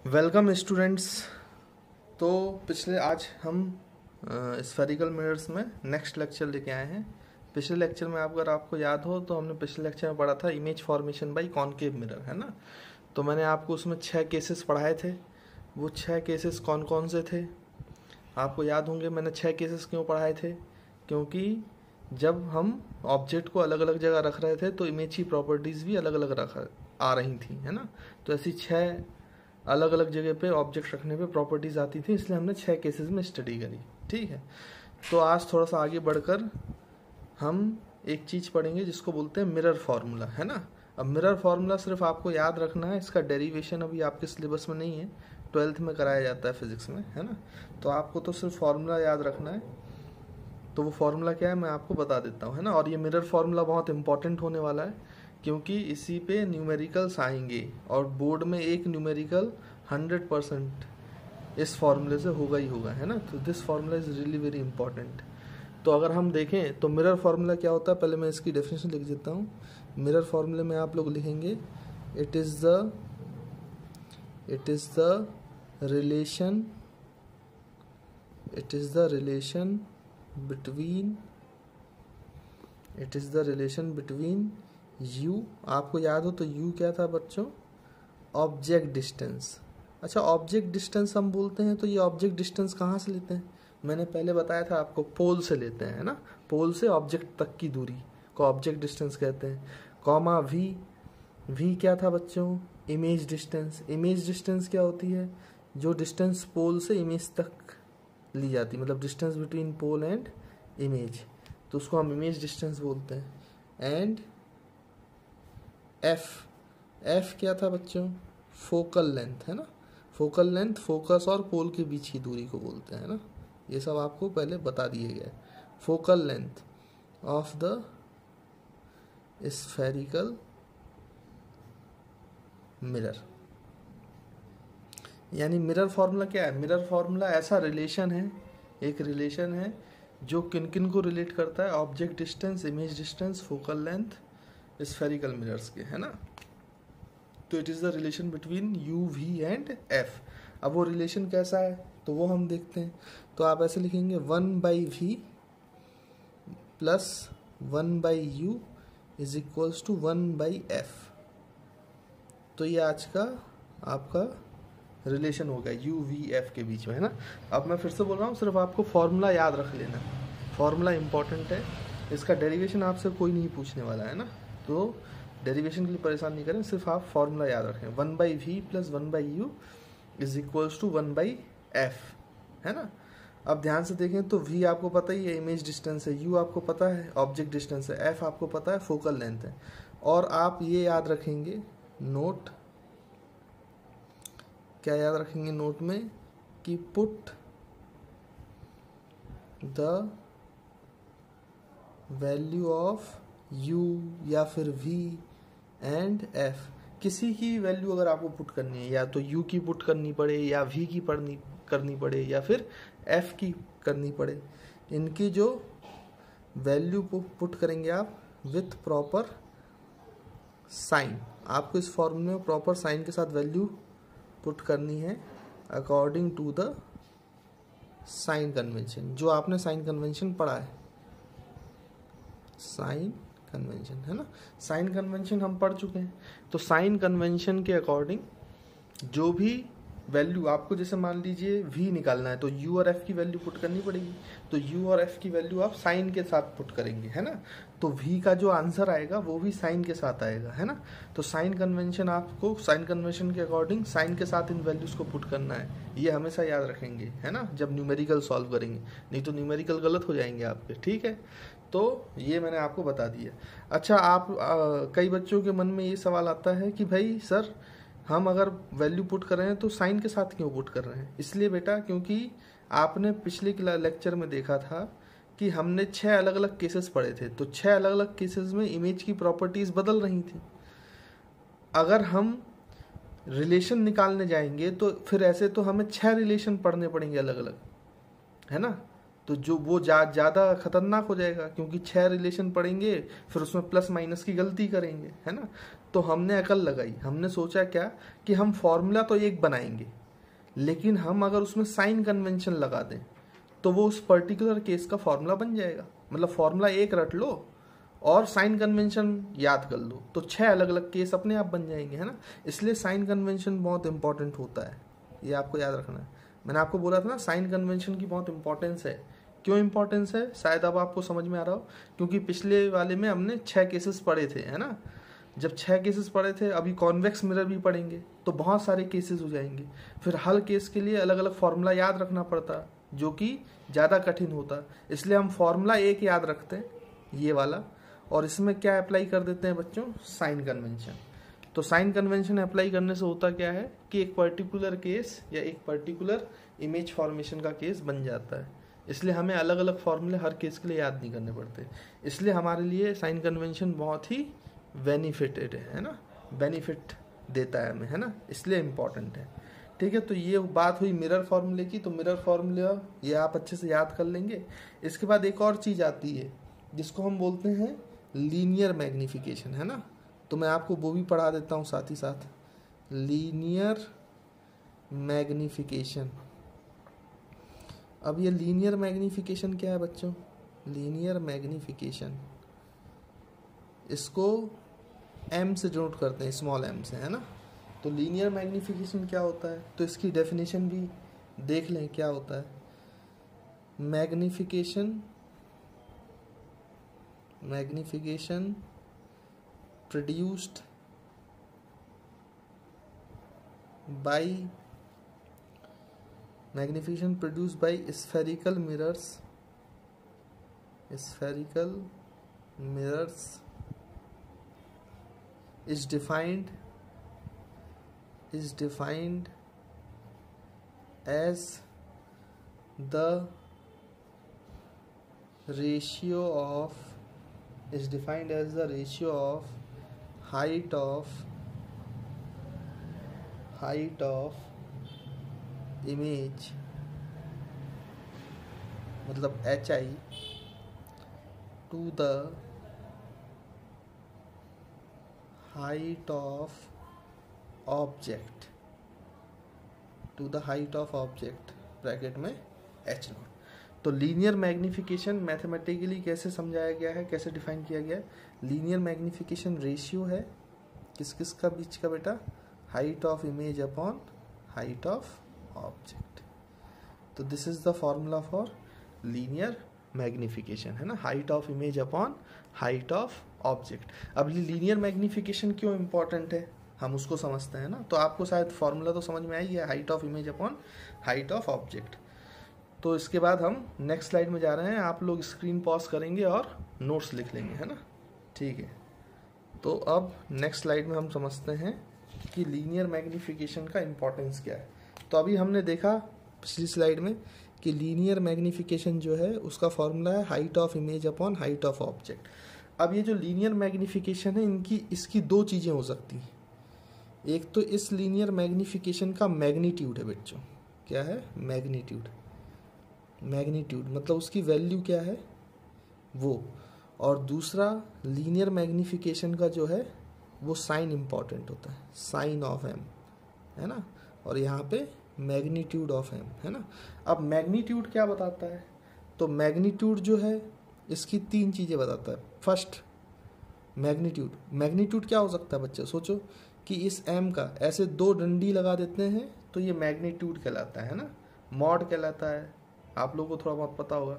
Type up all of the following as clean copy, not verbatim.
Welcome students. तो आज हम स्फेरिकल मिरर्स में नेक्स्ट लेक्चर लेके आए हैं। पिछले लेक्चर में अगर आपको याद हो तो हमने पिछले लेक्चर में पढ़ा था image formation by concave mirror, है ना। तो मैंने आपको उसमें 6 केसेस पढ़ाए थे। वो 6 केसेस कौन कौन से थे आपको याद होंगे। मैंने 6 केसेस क्यों पढ़ाए थे? क्योंकि जब हम ऑब्जेक्ट को अलग अलग जगह रख रहे थे तो इमेज की प्रॉपर्टीज़ भी अलग अलग आ रही थी, है ना। तो ऐसी 6 अलग अलग जगह पे ऑब्जेक्ट रखने पे प्रॉपर्टीज आती थी, इसलिए हमने 6 केसेस में स्टडी करी। ठीक है, तो आज थोड़ा सा आगे बढ़कर हम एक चीज़ पढ़ेंगे जिसको बोलते हैं मिरर फार्मूला, है ना। अब मिरर फार्मूला सिर्फ आपको याद रखना है, इसका डेरिवेशन अभी आपके सिलेबस में नहीं है, 12th में कराया जाता है फिजिक्स में, है ना। तो आपको तो सिर्फ फार्मूला याद रखना है। तो वो फार्मूला क्या है मैं आपको बता देता हूँ, है ना। और ये मिरर फार्मूला बहुत इंपॉर्टेंट होने वाला है क्योंकि इसी पे न्यूमेरिकल्स आएंगे और बोर्ड में एक न्यूमेरिकल 100% इस फार्मूले से होगा ही होगा, है ना। तो this formula is really very important. तो अगर हम देखें तो मिरर फार्मूला क्या होता है, पहले मैं इसकी डेफिनेशन लिख देता हूँ। मिरर फार्मूले में आप लोग लिखेंगे it is the relation between u, आपको याद हो तो u क्या था बच्चों, ऑब्जेक्ट डिस्टेंस। अच्छा, ऑब्जेक्ट डिस्टेंस हम बोलते हैं तो ये ऑब्जेक्ट डिस्टेंस कहाँ से लेते हैं? मैंने पहले बताया था आपको, पोल से लेते हैं, है ना। पोल से ऑब्जेक्ट तक की दूरी को ऑब्जेक्ट डिस्टेंस कहते हैं। कॉमा v क्या था बच्चों, इमेज डिस्टेंस। इमेज डिस्टेंस क्या होती है? जो डिस्टेंस पोल से इमेज तक ली जाती है, मतलब distance between pole and image, तो उसको हम इमेज डिस्टेंस बोलते हैं। एंड f क्या था बच्चों, फोकल लेंथ, है ना। फोकल लेंथ फोकस और पोल के बीच की दूरी को बोलते हैं, ना। ये सब आपको पहले बता दिए गए। Focal length of the spherical mirror, यानी मिरर फार्मूला क्या है? मिरर फार्मूला ऐसा रिलेशन है, एक रिलेशन है जो किन किन को रिलेट करता है, object distance, image distance, focal length, spherical mirrors के, है ना। तो it is the relation between u, v and f। अब वो रिलेशन कैसा है तो वो हम देखते हैं। तो आप ऐसे लिखेंगे 1/v plus 1/u is equals to 1/f। तो ये आज का आपका रिलेशन हो गया u, v, f के बीच में, है ना। अब मैं फिर से बोल रहा हूँ, सिर्फ आपको फॉर्मूला याद रख लेना। फॉर्मूला इंपॉर्टेंट है, इसका डेरिवेशन आपसे कोई नहीं पूछने वाला, है ना। तो डेरिवेशन के लिए परेशान नहीं करें, सिर्फ आप फॉर्मूला याद रखें। 1/v plus 1/u is equals to 1/f, है ना। अब ध्यान से देखें तो v आपको पता ही है, इमेज डिस्टेंस है। u आपको पता है, ऑब्जेक्ट डिस्टेंस है। f आपको पता है, फोकल लेंथ है। और आप ये याद रखेंगे, नोट क्या याद रखेंगे नोट में, कि put the value of u या फिर v एंड f, किसी की वैल्यू अगर आपको पुट करनी है, या तो u की पुट करनी पड़े, या v की करनी पड़े, या फिर f की करनी पड़े, इनकी जो वैल्यू पुट करेंगे आप विथ प्रॉपर साइन। आपको इस फॉर्मूले में प्रॉपर साइन के साथ वैल्यू पुट करनी है according to the sign convention, जो आपने साइन कन्वेंशन पढ़ा है, साइन कन्वेंशन, है ना। साइन कन्वेंशन हम पढ़ चुके हैं। तो साइन कन्वेंशन के अकॉर्डिंग जो भी वैल्यू आपको, जैसे मान लीजिए v निकालना है तो u और f की वैल्यू पुट करनी पड़ेगी। तो u और f की वैल्यू आप साइन के साथ पुट करेंगे, है ना। तो v का जो आंसर आएगा वो भी साइन के साथ आएगा, है ना। तो साइन कन्वेंशन, आपको साइन कन्वेंशन के अकॉर्डिंग साइन के साथ इन वैल्यूज को पुट करना है। ये हमेशा याद रखेंगे, है ना, जब न्यूमेरिकल सॉल्व करेंगे, नहीं तो न्यूमेरिकल गलत हो जाएंगे आपके, ठीक है। तो ये मैंने आपको बता दिया। अच्छा, आप कई बच्चों के मन में ये सवाल आता है कि भाई सर, हम अगर वैल्यू पुट कर रहे हैं तो साइन के साथ क्यों पुट कर रहे हैं? इसलिए बेटा, क्योंकि आपने पिछले लेक्चर में देखा था कि हमने 6 अलग अलग केसेस पढ़े थे। तो 6 अलग अलग केसेस में इमेज की प्रॉपर्टीज बदल रही थी। अगर हम रिलेशन निकालने जाएंगे तो फिर ऐसे तो हमें 6 रिलेशन पढ़ने पड़ेंगे अलग अलग, है ना। तो जो वो ज़्यादा खतरनाक हो जाएगा, क्योंकि 6 रिलेशन पढ़ेंगे फिर उसमें प्लस माइनस की गलती करेंगे, है ना। तो हमने अकल लगाई, हमने सोचा क्या कि हम फॉर्मूला तो एक बनाएंगे, लेकिन हम अगर उसमें साइन कन्वेंशन लगा दें तो वो उस पर्टिकुलर केस का फॉर्मूला बन जाएगा। मतलब फॉर्मूला एक रट लो और साइन कन्वेंशन याद कर लो तो 6 अलग अलग केस अपने आप बन जाएंगे, है ना। इसलिए साइन कन्वेंशन बहुत इंपॉर्टेंट होता है, ये आपको याद रखना है। मैंने आपको बोला था ना साइन कन्वेंशन की बहुत इंपॉर्टेंस है। क्यों इंपॉर्टेंस है शायद अब आपको समझ में आ रहा हो, क्योंकि पिछले वाले में हमने 6 केसेस पढ़े थे, है ना। जब 6 केसेस पढ़े थे, अभी कॉन्वेक्स मिरर भी पढ़ेंगे तो बहुत सारे केसेस हो जाएंगे। फिर हर केस के लिए अलग अलग फॉर्मूला याद रखना पड़ता जो कि ज़्यादा कठिन होता। इसलिए हम फॉर्मूला एक याद रखते हैं, ये वाला, और इसमें क्या अप्लाई कर देते हैं बच्चों, साइन कन्वेंशन। तो साइन कन्वेंशन अप्लाई करने से होता क्या है कि एक पर्टिकुलर केस या एक पर्टिकुलर इमेज फॉर्मेशन का केस बन जाता है। इसलिए हमें अलग अलग फॉर्मूले हर केस के लिए याद नहीं करने पड़ते। इसलिए हमारे लिए साइन कन्वेंशन बहुत ही बेनिफिटेड है ना, बेनिफिट देता है हमें, है ना, इसलिए इम्पॉर्टेंट है। ठीक है, तो ये बात हुई मिरर फॉर्मूले की। तो मिरर फॉर्मूला ये आप अच्छे से याद कर लेंगे। इसके बाद एक और चीज़ आती है जिसको हम बोलते हैं लीनियर मैग्नीफिकेशन, है ना। तो मैं आपको वो भी पढ़ा देता हूँ साथ ही साथ, लीनियर मैग्नीफिकेशन। अब ये लीनियर मैग्नीफिकेशन क्या है बच्चों, लीनियर मैग्नीफिकेशन, इसको m से डिनोट करते हैं, स्मॉल m से, है ना। तो लीनियर मैग्नीफिकेशन क्या होता है, तो इसकी डेफिनेशन भी देख लें क्या होता है। Magnification produced by spherical mirrors is defined as the ratio of height of image, मतलब HI, to the height of object, bracket में H0। तो लीनियर मैग्नीफिकेशन मैथमेटिकली कैसे समझाया गया है, कैसे डिफाइन किया गया है। लीनियर मैग्नीफिकेशन रेशियो है किस किस का बीच का बेटा, height of image upon height of object. तो this is the formula for linear magnification, है ना, height of image upon height of object. अब लीनियर मैग्नीफिकेशन क्यों इंपॉर्टेंट है हम उसको समझते हैं ना। तो आपको शायद फॉर्मूला तो समझ में आई है, height of image upon height of object. तो इसके बाद हम नेक्स्ट स्लाइड में जा रहे हैं, आप लोग स्क्रीन पॉज करेंगे और नोट्स लिख लेंगे, है ना, ठीक है। तो अब नेक्स्ट स्लाइड में हम समझते हैं कि लीनियर मैग्नीफिकेशन का इम्पोर्टेंस क्या है। तो अभी हमने देखा पिछली स्लाइड में कि लीनियर मैग्नीफिकेशन जो है उसका फॉर्मूला है height of image upon height of object. अब ये जो लीनियर मैग्नीफिकेशन है इसकी 2 चीज़ें हो सकती हैं। एक तो इस लीनियर मैग्नीफिकेशन का मैग्नीट्यूड है बच्चों, क्या है, मैग्नीट्यूड मतलब उसकी वैल्यू क्या है वो। और दूसरा लीनियर मैग्नीफिकेशन का जो है वो साइन इंपॉर्टेंट होता है, साइन ऑफ m, है ना, और यहाँ पे मैग्नीट्यूड ऑफ m, है ना। अब मैग्नीट्यूड क्या बताता है, तो मैग्नीट्यूड जो है इसकी 3 चीज़ें बताता है। फर्स्ट मैग्नीट्यूड क्या हो सकता है बच्चे, सोचो कि इस m का ऐसे 2 डंडी लगा देते हैं तो ये मैग्नीट्यूड कहलाता है ना, मॉड कहलाता है, आप लोगों को थोड़ा बहुत पता होगा।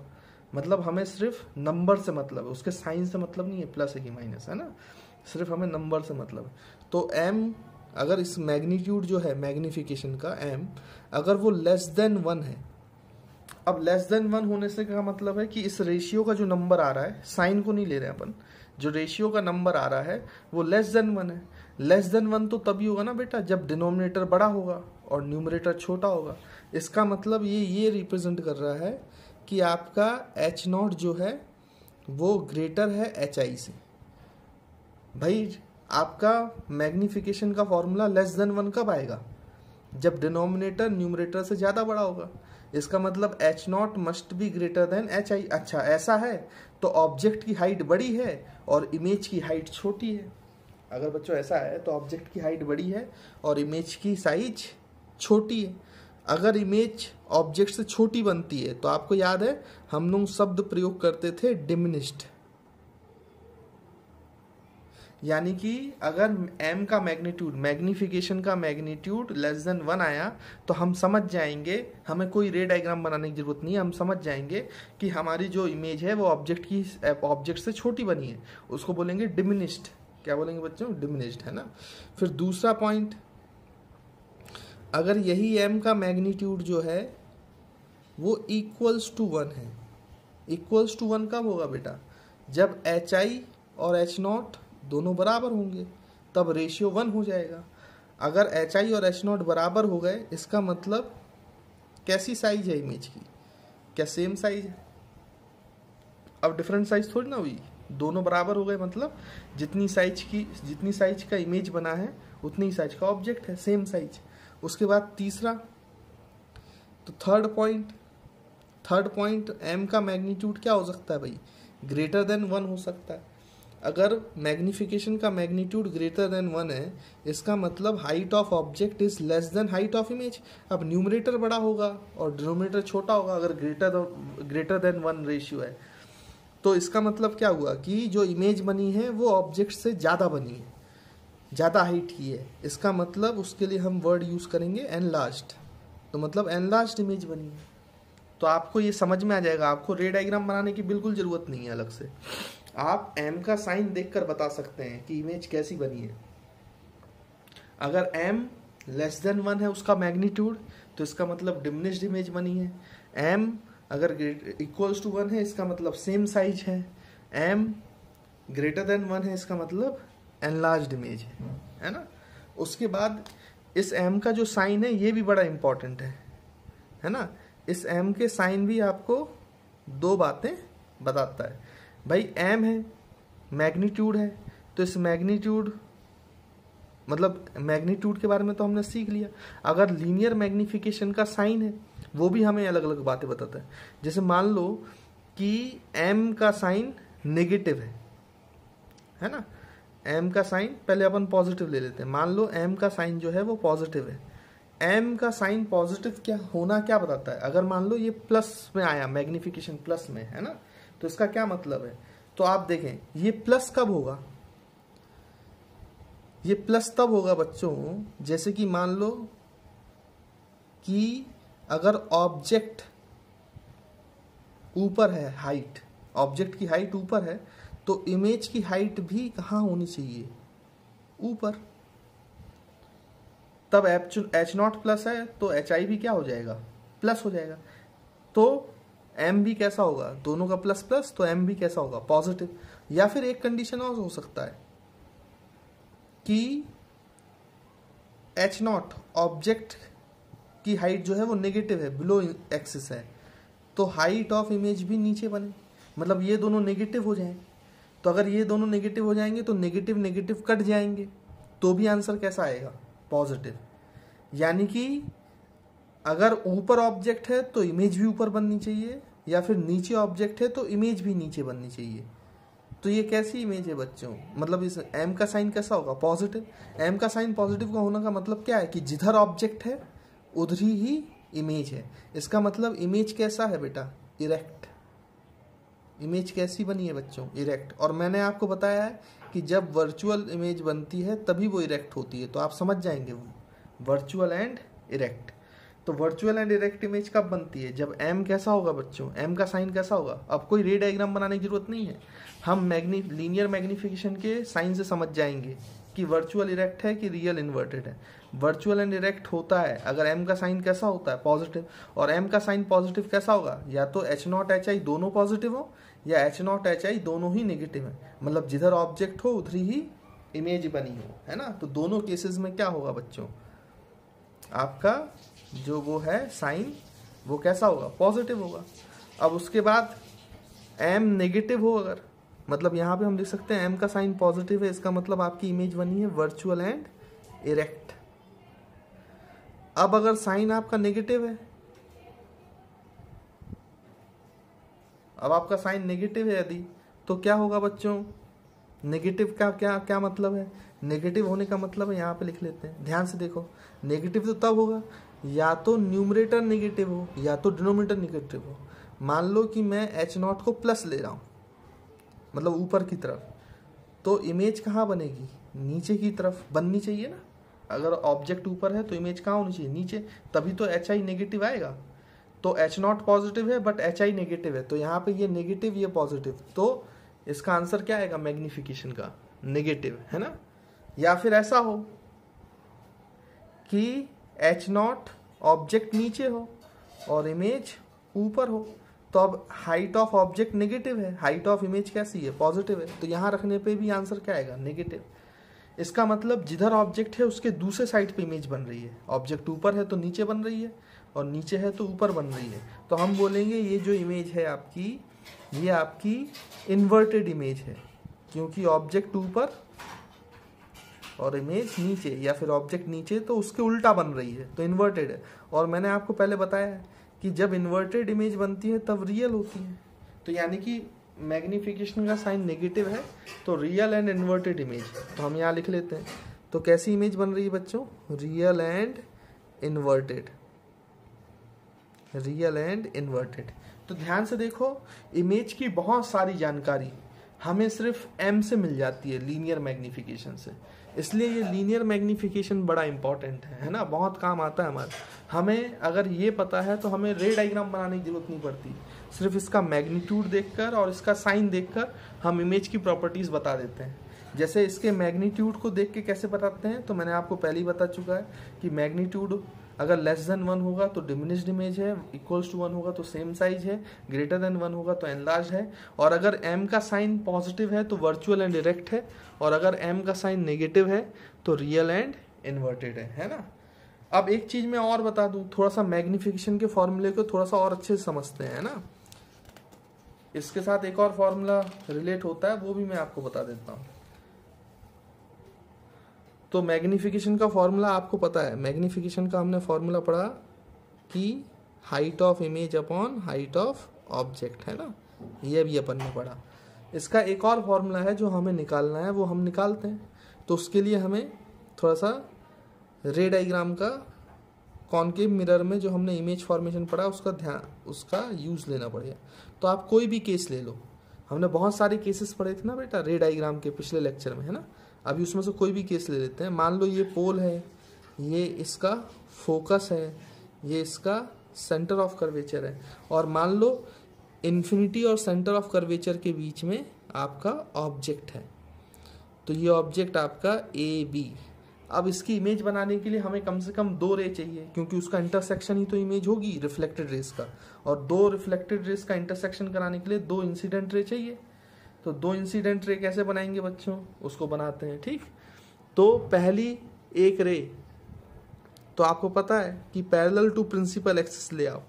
मतलब हमें सिर्फ नंबर से मतलब है, उसके साइन से मतलब नहीं है, प्लस है कि माइनस, है ना, सिर्फ हमें नंबर से मतलब है। तो m अगर इस मैग्नीट्यूड जो है मैग्नीफिकेशन का m अगर वो लेस देन 1 है, अब लेस देन 1 होने से क्या मतलब है कि इस रेशियो का जो नंबर आ रहा है, साइन को नहीं ले रहे हैं अपन, जो रेशियो का नंबर आ रहा है वो लेस देन 1 है। लेस देन 1 तो तभी होगा ना बेटा जब डिनोमिनेटर बड़ा होगा और न्यूमरेटर छोटा होगा। इसका मतलब ये रिप्रेजेंट कर रहा है कि आपका H0 जो है वो ग्रेटर है HI से। भाई आपका मैग्नीफिकेशन का फॉर्मूला लेस देन 1 कब आएगा, जब डिनोमिनेटर न्यूमरेटर से ज़्यादा बड़ा होगा। इसका मतलब H0 must be greater than HI। अच्छा ऐसा है तो ऑब्जेक्ट की हाइट बड़ी है और इमेज की हाइट छोटी है। अगर बच्चों ऐसा है तो ऑब्जेक्ट की हाइट बड़ी है और इमेज की साइज छोटी है। अगर इमेज ऑब्जेक्ट से छोटी बनती है तो आपको याद है हम लोग शब्द प्रयोग करते थे डिमिनिश्ड, यानी कि अगर m का मैग्नीट्यूड, मैग्नीफिकेशन का मैग्नीट्यूड लेस देन 1 आया तो हम समझ जाएंगे, हमें कोई रे डायग्राम बनाने की जरूरत नहीं है, हम समझ जाएंगे कि हमारी जो इमेज है वो ऑब्जेक्ट से छोटी बनी है, उसको बोलेंगे डिमिनिश्ड। क्या बोलेंगे बच्चों? डिमिनिश्ड, है ना। फिर दूसरा पॉइंट, अगर यही m का मैग्नीट्यूड जो है वो इक्वल्स टू 1 है। इक्वल्स टू 1 कब होगा बेटा? जब hi और h0 दोनों बराबर होंगे, तब रेशियो 1 हो जाएगा। अगर hi और h0 बराबर हो गए, इसका मतलब कैसी साइज है इमेज की? क्या सेम साइज है? अब डिफरेंट साइज थोड़ी ना हुई, दोनों बराबर हो गए, मतलब जितनी साइज का इमेज बना है उतनी साइज का ऑब्जेक्ट है, सेम साइज। उसके बाद तीसरा, तो थर्ड पॉइंट m का मैग्नीट्यूड क्या हो सकता है भाई? ग्रेटर देन 1 हो सकता है। अगर मैग्निफिकेशन का मैग्नीट्यूड ग्रेटर देन 1 है, इसका मतलब height of object is less than height of image. अब न्यूमरेटर बड़ा होगा और डिनोमिनेटर छोटा होगा अगर ग्रेटर देन 1 रेशियो है, तो इसका मतलब क्या हुआ कि जो इमेज बनी है वो ऑब्जेक्ट से ज़्यादा बनी है, ज़्यादा हाइट की है। इसका मतलब उसके लिए हम वर्ड यूज़ करेंगे एनलार्ज्ड, तो मतलब एनलार्ज्ड इमेज बनी है। तो आपको ये समझ में आ जाएगा, आपको रे डायग्राम बनाने की बिल्कुल ज़रूरत नहीं है अलग से, आप m का साइन देखकर बता सकते हैं कि इमेज कैसी बनी है। अगर m लेस देन 1 है उसका मैग्नीट्यूड, तो इसका मतलब डिमिनिश्ड इमेज बनी है। m अगर इक्वल्स टू 1 है, इसका मतलब सेम साइज है। m ग्रेटर देन 1 है, इसका मतलब एनलार्ज्ड इमेज है ना। उसके बाद इस m का जो साइन है ये भी बड़ा इंपॉर्टेंट है ना। इस m के साइन भी आपको दो बातें बताता है। भाई m है, मैग्नीट्यूड है, तो इस मैग्नीट्यूड के बारे में तो हमने सीख लिया। अगर लीनियर मैग्निफिकेशन का साइन है वो भी हमें अलग अलग बातें बताता है। जैसे मान लो कि m का साइन नेगेटिव है ना। m का साइन पहले अपन पॉजिटिव ले लेते हैं। मान लो m का साइन जो है वो पॉजिटिव है। m का साइन पॉजिटिव क्या होना क्या बताता है? अगर मान लो ये प्लस में आया, मैग्निफिकेशन प्लस में है ना, तो इसका क्या मतलब है? तो आप देखें ये प्लस कब होगा? ये प्लस तब होगा बच्चों, जैसे कि मान लो कि अगर ऑब्जेक्ट ऊपर है, हाइट, ऑब्जेक्ट की हाइट ऊपर है, तो इमेज की हाइट भी कहाँ होनी चाहिए? ऊपर। तब h0 प्लस है तो hi भी क्या हो जाएगा? प्लस हो जाएगा। तो m भी कैसा होगा? दोनों का प्लस प्लस, तो m भी कैसा होगा? पॉजिटिव। या फिर एक कंडीशन और हो सकता है कि h0 ऑब्जेक्ट की हाइट जो है वो नेगेटिव है, बिलो एक्सिस है, तो हाइट ऑफ इमेज भी नीचे बने, मतलब ये दोनों नेगेटिव हो जाएं। तो अगर ये दोनों नेगेटिव हो जाएंगे तो नेगेटिव नेगेटिव कट जाएंगे, तो भी आंसर कैसा आएगा? पॉजिटिव। यानी कि अगर ऊपर ऑब्जेक्ट है तो इमेज भी ऊपर बननी चाहिए, या फिर नीचे ऑब्जेक्ट है तो इमेज भी नीचे बननी चाहिए। तो ये कैसी इमेज है बच्चों? मतलब इस m का साइन कैसा होगा? पॉजिटिव। m का साइन पॉजिटिव का होने का मतलब क्या है? कि जिधर ऑब्जेक्ट है उधर ही इमेज है। इसका मतलब इमेज कैसा है बेटा? इरेक्ट। इमेज कैसी बनी है बच्चों? इरेक्ट। और मैंने आपको बताया है कि जब वर्चुअल इमेज बनती है तभी वो इरेक्ट होती है, तो आप समझ जाएंगे वर्चुअल एंड इरेक्ट। तो वर्चुअल एंड इरेक्ट इमेज कब बनती है? जब m कैसा होगा बच्चों? m का साइन कैसा होगा? अब कोई रे डायग्राम बनाने की जरूरत नहीं है, हम लीनियर मैग्निफिकेशन के साइन से समझ जाएंगे कि वर्चुअल इरेक्ट है कि रियल इन्वर्टेड है। वर्चुअल एंड इरेक्ट होता है अगर m का साइन कैसा होता है? पॉजिटिव। और m का साइन पॉजिटिव कैसा होगा? या तो h0 hi दोनों पॉजिटिव हो, या h0 hi दोनों ही नेगेटिव है, मतलब जिधर ऑब्जेक्ट हो उधर ही इमेज बनी हो, है ना। तो दोनों केसेस में क्या होगा बच्चों? आपका जो वो है साइन वो कैसा होगा? पॉजिटिव होगा। अब उसके बाद m नेगेटिव हो अगर, मतलब यहाँ पे हम लिख सकते हैं m का साइन पॉजिटिव है, इसका मतलब आपकी इमेज बनी है वर्चुअल एंड इरेक्ट। अब अगर साइन आपका नेगेटिव है, अब आपका साइन नेगेटिव है यदि, तो क्या होगा बच्चों? नेगेटिव का क्या मतलब है? नेगेटिव होने का मतलब है, यहाँ पे लिख लेते हैं, ध्यान से देखो। नेगेटिव तो तब होगा या तो न्यूमरेटर नेगेटिव हो या तो डिनोमिनेटर नेगेटिव हो। मान लो कि मैं h0 को प्लस ले रहा हूँ, मतलब ऊपर की तरफ, तो इमेज कहाँ बनेगी? नीचे की तरफ बननी चाहिए ना। अगर ऑब्जेक्ट ऊपर है तो इमेज कहाँ होनी चाहिए? नीचे, तभी तो एच आई नेगेटिव आएगा। तो h0 पॉजिटिव है बट एच आई नेगेटिव है, तो यहाँ पे ये नेगेटिव ये पॉजिटिव, तो इसका आंसर क्या आएगा मैग्निफिकेशन का? नेगेटिव, है ना। या फिर ऐसा हो कि h0 ऑब्जेक्ट नीचे हो और इमेज ऊपर हो, तो अब हाइट ऑफ ऑब्जेक्ट नेगेटिव है, हाइट ऑफ इमेज कैसी है? पॉजिटिव है, तो यहाँ रखने पे भी आंसर क्या आएगा? नेगेटिव। इसका मतलब जिधर ऑब्जेक्ट है उसके दूसरे साइड पे इमेज बन रही है। ऑब्जेक्ट ऊपर है तो नीचे बन रही है, और नीचे है तो ऊपर बन रही है। तो हम बोलेंगे ये जो इमेज है आपकी, ये आपकी इन्वर्टेड इमेज है, क्योंकि ऑब्जेक्ट ऊपर और इमेज नीचे, या फिर ऑब्जेक्ट नीचे तो उसके उल्टा बन रही है, तो इन्वर्टेड है। और मैंने आपको पहले बताया है कि जब इन्वर्टेड इमेज बनती है तब रियल होती है। तो यानी कि मैग्निफिकेशन का साइन नेगेटिव है, तो रियल एंड इन्वर्टेड इमेज। तो हम यहाँ लिख लेते हैं। तो कैसी इमेज बन रही है बच्चों? Real and inverted, real and inverted. तो ध्यान से देखो, इमेज की बहुत सारी जानकारी हमें सिर्फ m से मिल जाती है, लीनियर मैग्निफिकेशन से। इसलिए ये लीनियर मैग्निफिकेशन बड़ा इंपॉर्टेंट है ना, बहुत काम आता है हमारे। हमें अगर ये पता है तो हमें रे डायग्राम बनाने की जरूरत नहीं पड़ती, सिर्फ इसका मैग्नीट्यूड देखकर और इसका साइन देखकर हम इमेज की प्रॉपर्टीज बता देते हैं। जैसे इसके मैग्नीट्यूड को देख के कैसे बताते हैं, तो मैंने आपको पहले ही बता चुका है कि मैग्नीट्यूड अगर लेस देन 1 होगा तो डिमिनिश्ड इमेज है, इक्वल्स टू 1 होगा तो सेम साइज है, ग्रेटर देन 1 होगा तो एनलार्ज है, और अगर m का साइन पॉजिटिव है तो वर्चुअल एंड डायरेक्ट है, और अगर m का साइन नेगेटिव है तो रियल एंड इन्वर्टेड है ना। अब एक चीज मैं और बता दूं, थोड़ा सा मैग्निफिकेशन के फॉर्मूले को थोड़ा सा और अच्छे से समझते हैं ना। इसके साथ एक और फॉर्मूला रिलेट होता है, वो भी मैं आपको बता देता हूँ। तो मैग्निफिकेशन का फॉर्मूला आपको पता है, मैग्निफिकेशन का हमने फॉर्मूला पढ़ा कि height of image upon height of object, है ना, ये भी अपन ने पढ़ा। इसका एक और फॉर्मूला है जो हमें निकालना है, वो हम निकालते हैं। तो उसके लिए हमें थोड़ा सा रे डायग्राम का कॉनकेव मिरर में जो हमने इमेज फॉर्मेशन पढ़ा उसका यूज़ लेना पड़ेगा। तो आप कोई भी केस ले लो, हमने बहुत सारे केसेस पढ़े थे ना बेटा रे डायग्राम के पिछले लेक्चर में, है ना। अभी उसमें से कोई भी केस ले लेते हैं। मान लो ये पोल है, ये इसका फोकस है, ये इसका सेंटर ऑफ कर्वेचर है, और मान लो इन्फिनिटी और सेंटर ऑफ कर्वेचर के बीच में आपका ऑब्जेक्ट है। तो ये ऑब्जेक्ट आपका ए बी। अब इसकी इमेज बनाने के लिए हमें कम से कम 2 रे चाहिए, क्योंकि उसका इंटरसेक्शन ही तो इमेज होगी रिफ्लेक्टेड रेस का, और 2 रिफ्लेक्टेड रेस का इंटरसेक्शन कराने के लिए 2 इंसिडेंट रे चाहिए। तो 2 इंसिडेंट रे कैसे बनाएंगे बच्चों, उसको बनाते हैं, ठीक। तो पहली एक रे, तो आपको पता है कि पैरेलल टू प्रिंसिपल एक्सिस ले आओ।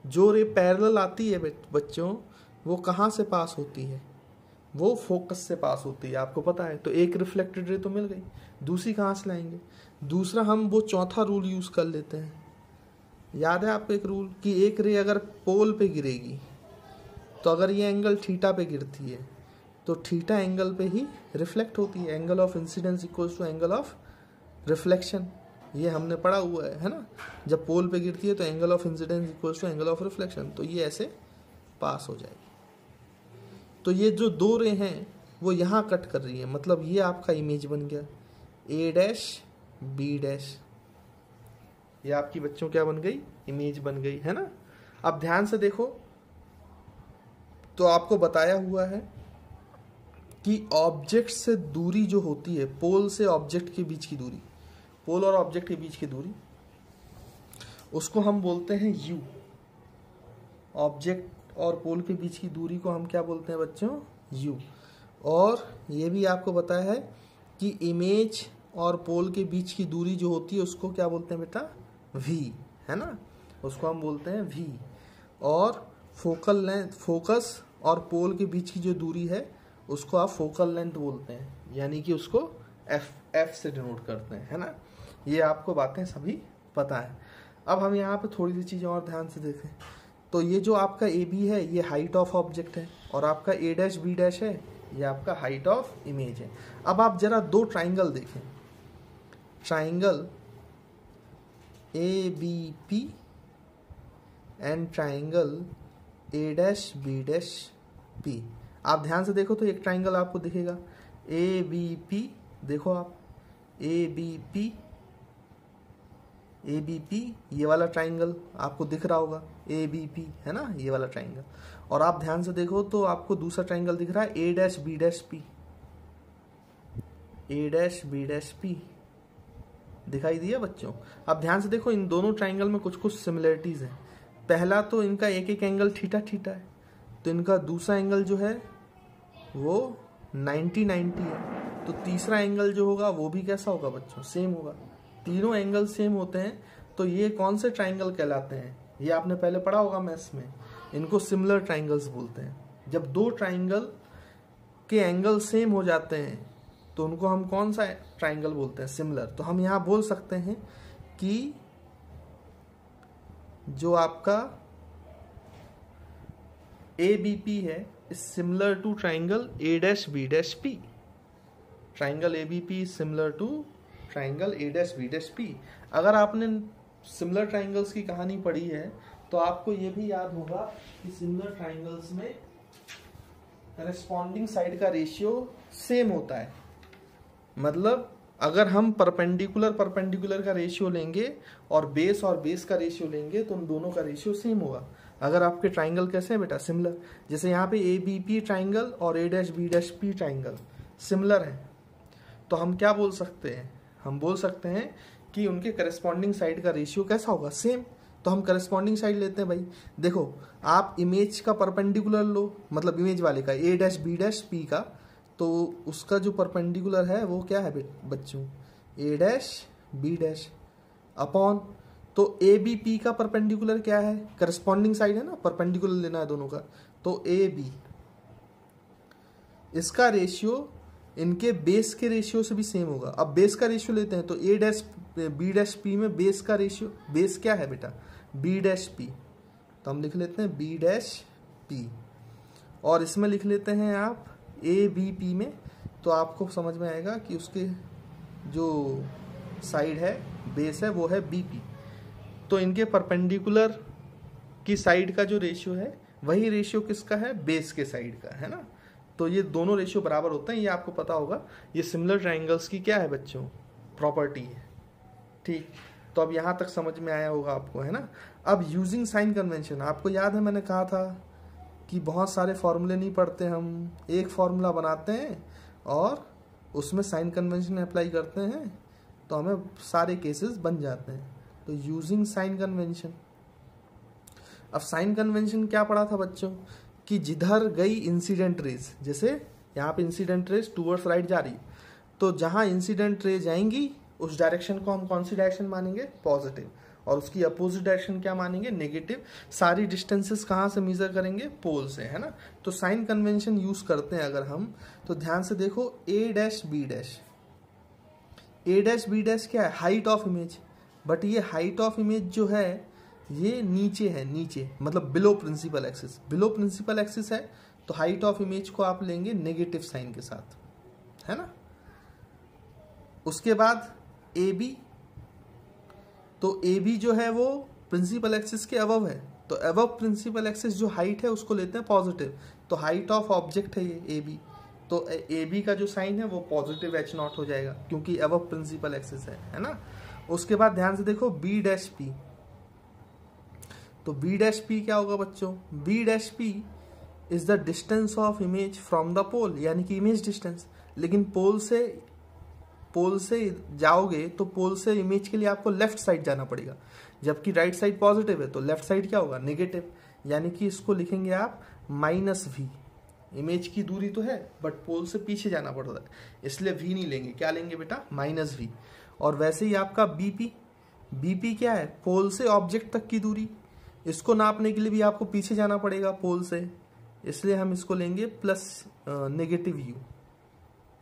जो रे पैरेलल आती है बच्चों, वो कहाँ से पास होती है? वो फोकस से पास होती है, आपको पता है। तो एक रिफ्लेक्टेड रे तो मिल गई, दूसरी कहाँ से लाएंगे? दूसरा हम वो चौथा रूल यूज कर लेते हैं। याद है आपको एक रूल कि एक रे अगर पोल पे गिरेगी, तो अगर ये एंगल थीटा पे गिरती है तो थीटा एंगल पे ही रिफ्लेक्ट होती है। Angle of incidence equals to angle of reflection, ये हमने पढ़ा हुआ है ना। जब पोल पे गिरती है तो angle of incidence equals to angle of reflection, तो ये ऐसे पास हो जाएगी। तो ये जो 2 रे हैं वो यहाँ कट कर रही है, मतलब ये आपका इमेज बन गया ए डैश बी डैश। ये आपकी बच्चों क्या बन गई? इमेज बन गई, है ना। अब ध्यान से देखो, तो आपको बताया हुआ है कि ऑब्जेक्ट से दूरी जो होती है, पोल से ऑब्जेक्ट के बीच की दूरी, पोल और ऑब्जेक्ट के बीच की दूरी, उसको हम बोलते हैं u। ऑब्जेक्ट और पोल के बीच की दूरी को हम क्या बोलते हैं बच्चों? u। और ये भी आपको बताया है कि इमेज और पोल के बीच की दूरी जो होती है उसको क्या बोलते हैं बेटा? v, है ना, उसको हम बोलते हैं v। और फोकल लेंथ, फोकस और पोल के बीच की जो दूरी है उसको आप फोकल लेंथ बोलते हैं, यानी कि उसको f से डिनोट करते हैं, है ना। ये आपको बातें सभी पता है। अब हम यहाँ पे थोड़ी सी चीज़ें और ध्यान से देखें। तो ये जो आपका ए बी है ये हाइट ऑफ ऑब्जेक्ट है, और आपका ए डैश बी डैश है ये आपका हाइट ऑफ इमेज है। अब आप जरा 2 ट्राइंगल देखें। Triangle ABP and triangle A', B', P। आप ध्यान से देखो तो एक ट्राइंगल आपको दिखेगा ABP, देखो आप ABP, ये वाला ट्राइंगल आपको दिख रहा होगा ABP, है ना, ये वाला ट्राइंगल। और आप ध्यान से देखो तो आपको दूसरा ट्राइंगल दिख रहा है A', B', P दिखाई दिया बच्चों। अब ध्यान से देखो इन दोनों ट्राइंगल में कुछ कुछ सिमिलरिटीज हैं। पहला तो इनका एक एक एंगल थीटा थीटा है, तो इनका दूसरा एंगल जो है वो 90-90 है। तो तीसरा एंगल जो होगा वो भी कैसा होगा बच्चों, सेम होगा। तीनों एंगल सेम होते हैं तो ये कौन से ट्राइंगल कहलाते हैं, ये आपने पहले पढ़ा होगा मैथ्स में, इनको सिमिलर ट्राइंगल्स बोलते हैं। जब दो ट्राइंगल के एंगल सेम हो जाते हैं तो उनको हम कौन सा ट्राइंगल बोलते हैं, सिमिलर। तो हम यहाँ बोल सकते हैं कि जो आपका ABP है is similar to triangle A', B', triangle ABP is similar to triangle A', B', अगर आपने सिमिलर ट्राइंगल्स की कहानी पढ़ी है तो आपको ये भी याद होगा कि सिमिलर ट्राइंगल्स में करेस्पॉन्डिंग साइड का रेशियो सेम होता है। मतलब अगर हम परपेंडिकुलर का रेशियो लेंगे और बेस का रेशियो लेंगे तो उन दोनों का रेशियो सेम होगा। अगर आपके ट्राइंगल कैसे हैं बेटा, सिमिलर, जैसे यहाँ पे ABP ट्राइंगल और A', B', ट्राइंगल सिमिलर है, तो हम क्या बोल सकते हैं, हम बोल सकते हैं कि उनके करस्पॉन्डिंग साइड का रेशियो कैसा होगा, सेम। तो हम करस्पॉन्डिंग साइड लेते हैं भाई। देखो आप इमेज का परपेंडिकुलर लो, मतलब इमेज वाले का A', B', P का, तो उसका जो परपेंडिकुलर है वो क्या है बच्चों, A', B', अपॉन, तो ABP का परपेंडिकुलर क्या है, करस्पॉन्डिंग साइड है ना, परपेंडिकुलर लेना है दोनों का, तो AB, इसका रेशियो इनके बेस के रेशियो से भी सेम होगा। अब बेस का रेशियो लेते हैं तो A', B', में बेस का रेशियो, बेस क्या है बेटा, B', P, तो हम लिख लेते हैं B', P, और इसमें लिख लेते हैं आप ABP में, तो आपको समझ में आएगा कि उसके जो साइड है, बेस है, वो है BP। तो इनके परपेंडिकुलर की साइड का जो रेशियो है वही रेशियो किसका है, बेस के साइड का, है ना। तो ये दोनों रेशियो बराबर होते हैं, ये आपको पता होगा। ये सिमिलर ट्राइंगल्स की क्या है बच्चों, प्रॉपर्टी है। ठीक, तो अब यहाँ तक समझ में आया होगा आपको, है ना। अब यूजिंग साइन कन्वेंशन, आपको याद है मैंने कहा था कि बहुत सारे फॉर्मूले नहीं पढ़ते हम, एक फॉर्मूला बनाते हैं और उसमें साइन कन्वेंशन अप्लाई करते हैं तो हमें सारे केसेस बन जाते हैं। तो यूजिंग साइन कन्वेंशन, अब साइन कन्वेंशन क्या पढ़ा था बच्चों, कि जिधर गई इंसिडेंट रेज, जैसे यहाँ पे इंसिडेंट रेज टूवर्ड्स राइट जा रही, तो जहाँ इंसिडेंट रेज जाएंगी उस डायरेक्शन को हम कौन सी डायरेक्शन मानेंगे, पॉजिटिव, और उसकी अपोजिट डायरेक्शन क्या मानेंगे, नेगेटिव। सारी डिस्टेंसेस कहाँ से मेजर करेंगे, पोल से, है ना। तो साइन कन्वेंशन यूज करते हैं अगर हम, तो ध्यान से देखो A', B' क्या है, हाइट ऑफ इमेज, बट ये हाइट ऑफ इमेज जो है ये नीचे है, नीचे मतलब below principal axis, below principal axis है, तो हाइट ऑफ इमेज को आप लेंगे नेगेटिव साइन के साथ, है ना। उसके बाद AB, तो AB जो है वो प्रिंसिपल एक्सिस के अबव है, तो अबव प्रिंसिपल एक्सिस जो हाइट है उसको लेते हैं पॉजिटिव, तो हाइट ऑफ ऑब्जेक्ट है ये AB, तो AB का जो साइन है वो पॉजिटिव H0 हो जाएगा क्योंकि अबव प्रिंसिपल एक्सिस है ना। उसके बाद ध्यान से देखो B', तो B' क्या होगा बच्चों, B' is the distance of image from the pole, यानी कि इमेज डिस्टेंस। लेकिन पोल से जाओगे तो पोल से इमेज के लिए आपको लेफ्ट साइड जाना पड़ेगा, जबकि राइट साइड पॉजिटिव है तो लेफ्ट साइड क्या होगा, नेगेटिव, यानी कि इसको लिखेंगे आप -V। इमेज की दूरी तो है बट पोल से पीछे जाना पड़ रहा है, इसलिए V नहीं लेंगे, क्या लेंगे बेटा, -V। और वैसे ही आपका BP क्या है, पोल से ऑब्जेक्ट तक की दूरी, इसको नापने के लिए भी आपको पीछे जाना पड़ेगा पोल से, इसलिए हम इसको लेंगे प्लस नेगेटिव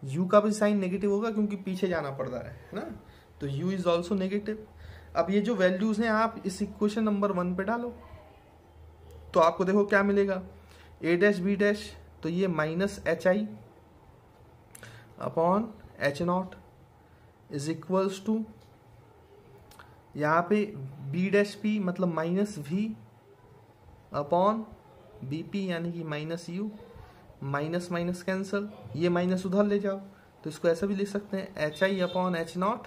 U का भी साइन नेगेटिव होगा क्योंकि पीछे जाना पड़ रहा है ना, तो U इज ऑल्सो नेगेटिव। अब ये जो वैल्यूज हैं आप इस इक्वेशन नंबर 1 पे डालो तो आपको देखो क्या मिलेगा, A', B', तो ये -HI upon H0 is equals to यहाँ पे बी डैश पी मतलब minus V upon B P यानी कि minus U, minus minus cancel, ये माइनस उधर ले जाओ तो इसको ऐसा भी लिख सकते हैं H I upon H naught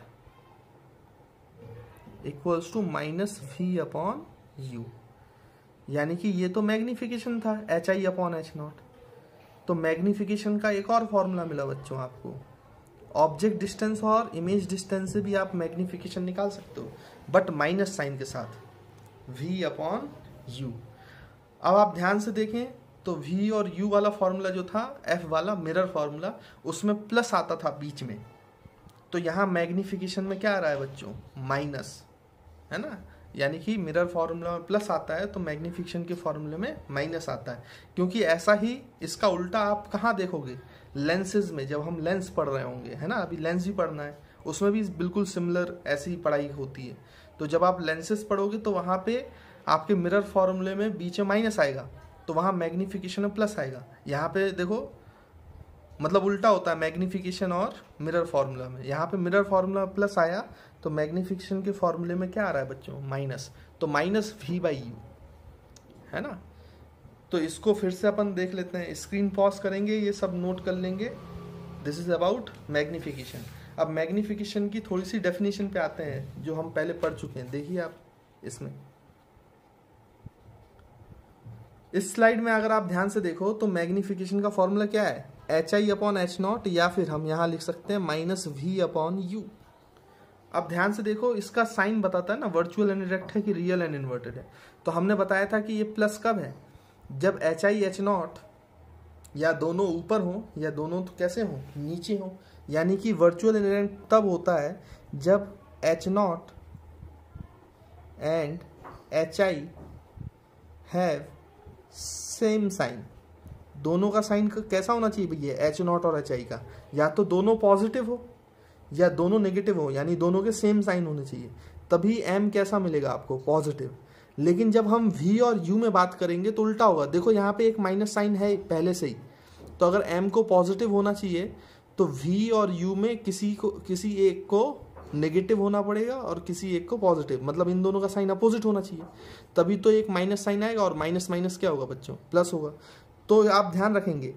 equals to minus V upon U, यानी कि ये तो मैग्निफिकेशन था H I upon H naught. तो मैग्निफिकेशन का एक और फॉर्मूला मिला बच्चों आपको, ऑब्जेक्ट डिस्टेंस और इमेज डिस्टेंस से भी आप मैग्निफिकेशन निकाल सकते हो बट माइनस साइन के साथ, v अपॉन यू। अब आप ध्यान से देखें तो v और u वाला फॉर्मूला जो था f वाला मिरर फॉर्मूला, उसमें प्लस आता था बीच में, तो यहाँ मैग्निफिकेशन में क्या आ रहा है बच्चों, माइनस, है ना, यानी कि मिरर फॉर्मूला में प्लस आता है तो मैग्निफिकेशन के फॉर्मूले में माइनस आता है। क्योंकि ऐसा ही इसका उल्टा आप कहाँ देखोगे, लेंसेज में, जब हम लेंस पढ़ रहे होंगे, है ना, अभी लेंस भी पढ़ना है, उसमें भी बिल्कुल सिमिलर ऐसी पढ़ाई होती है। तो जब आप लेंसेज पढ़ोगे तो वहाँ पे आपके मिरर फॉर्मूले में बीच में माइनस आएगा तो वहाँ मैग्निफिकेशन में प्लस आएगा। यहाँ पे देखो मतलब उल्टा होता है मैग्निफिकेशन और मिरर फार्मूला में, यहाँ पे मिरर फार्मूला प्लस आया तो मैग्निफिकेशन के फॉर्मूले में क्या आ रहा है बच्चों, माइनस, तो माइनस वी बाई यू, है ना। तो इसको फिर से अपन देख लेते हैं, स्क्रीन पॉज करेंगे, ये सब नोट कर लेंगे। This is about magnification. अब मैग्निफिकेशन की थोड़ी सी डेफिनेशन पे आते हैं जो हम पहले पढ़ चुके हैं। देखिए आप इसमें इस स्लाइड में अगर आप ध्यान से देखो तो मैग्निफिकेशन का फॉर्मूला क्या है, H I upon H not, या फिर हम यहाँ लिख सकते हैं माइनस वी अपॉन यू। अब ध्यान से देखो इसका साइन बताता है ना वर्चुअल एंड डायरेक्ट है कि रियल एंड इन्वर्टेड है। तो हमने बताया था कि ये प्लस कब है, जब एच आई एच नॉट या दोनों ऊपर हो या दोनों तो कैसे हो, नीचे हो, यानी कि वर्चुअल एंड डायरेक्ट तब होता है जब H naught and H I have same sign. दोनों का साइन कैसा होना चाहिए भैया, एच नॉट और एच आई का, या तो दोनों पॉजिटिव हो या दोनों नेगेटिव हो, यानी दोनों के सेम साइन होने चाहिए, तभी एम कैसा मिलेगा आपको, पॉजिटिव। लेकिन जब हम वी और यू में बात करेंगे तो उल्टा होगा। देखो यहाँ पे एक माइनस साइन है पहले से ही, तो अगर एम को पॉजिटिव होना चाहिए तो वी और यू में किसी एक को नेगेटिव होना पड़ेगा और किसी एक को पॉजिटिव, मतलब इन दोनों का साइन अपोजिट होना चाहिए, तभी तो एक माइनस साइन आएगा और माइनस माइनस क्या होगा बच्चों, प्लस होगा। तो आप ध्यान रखेंगे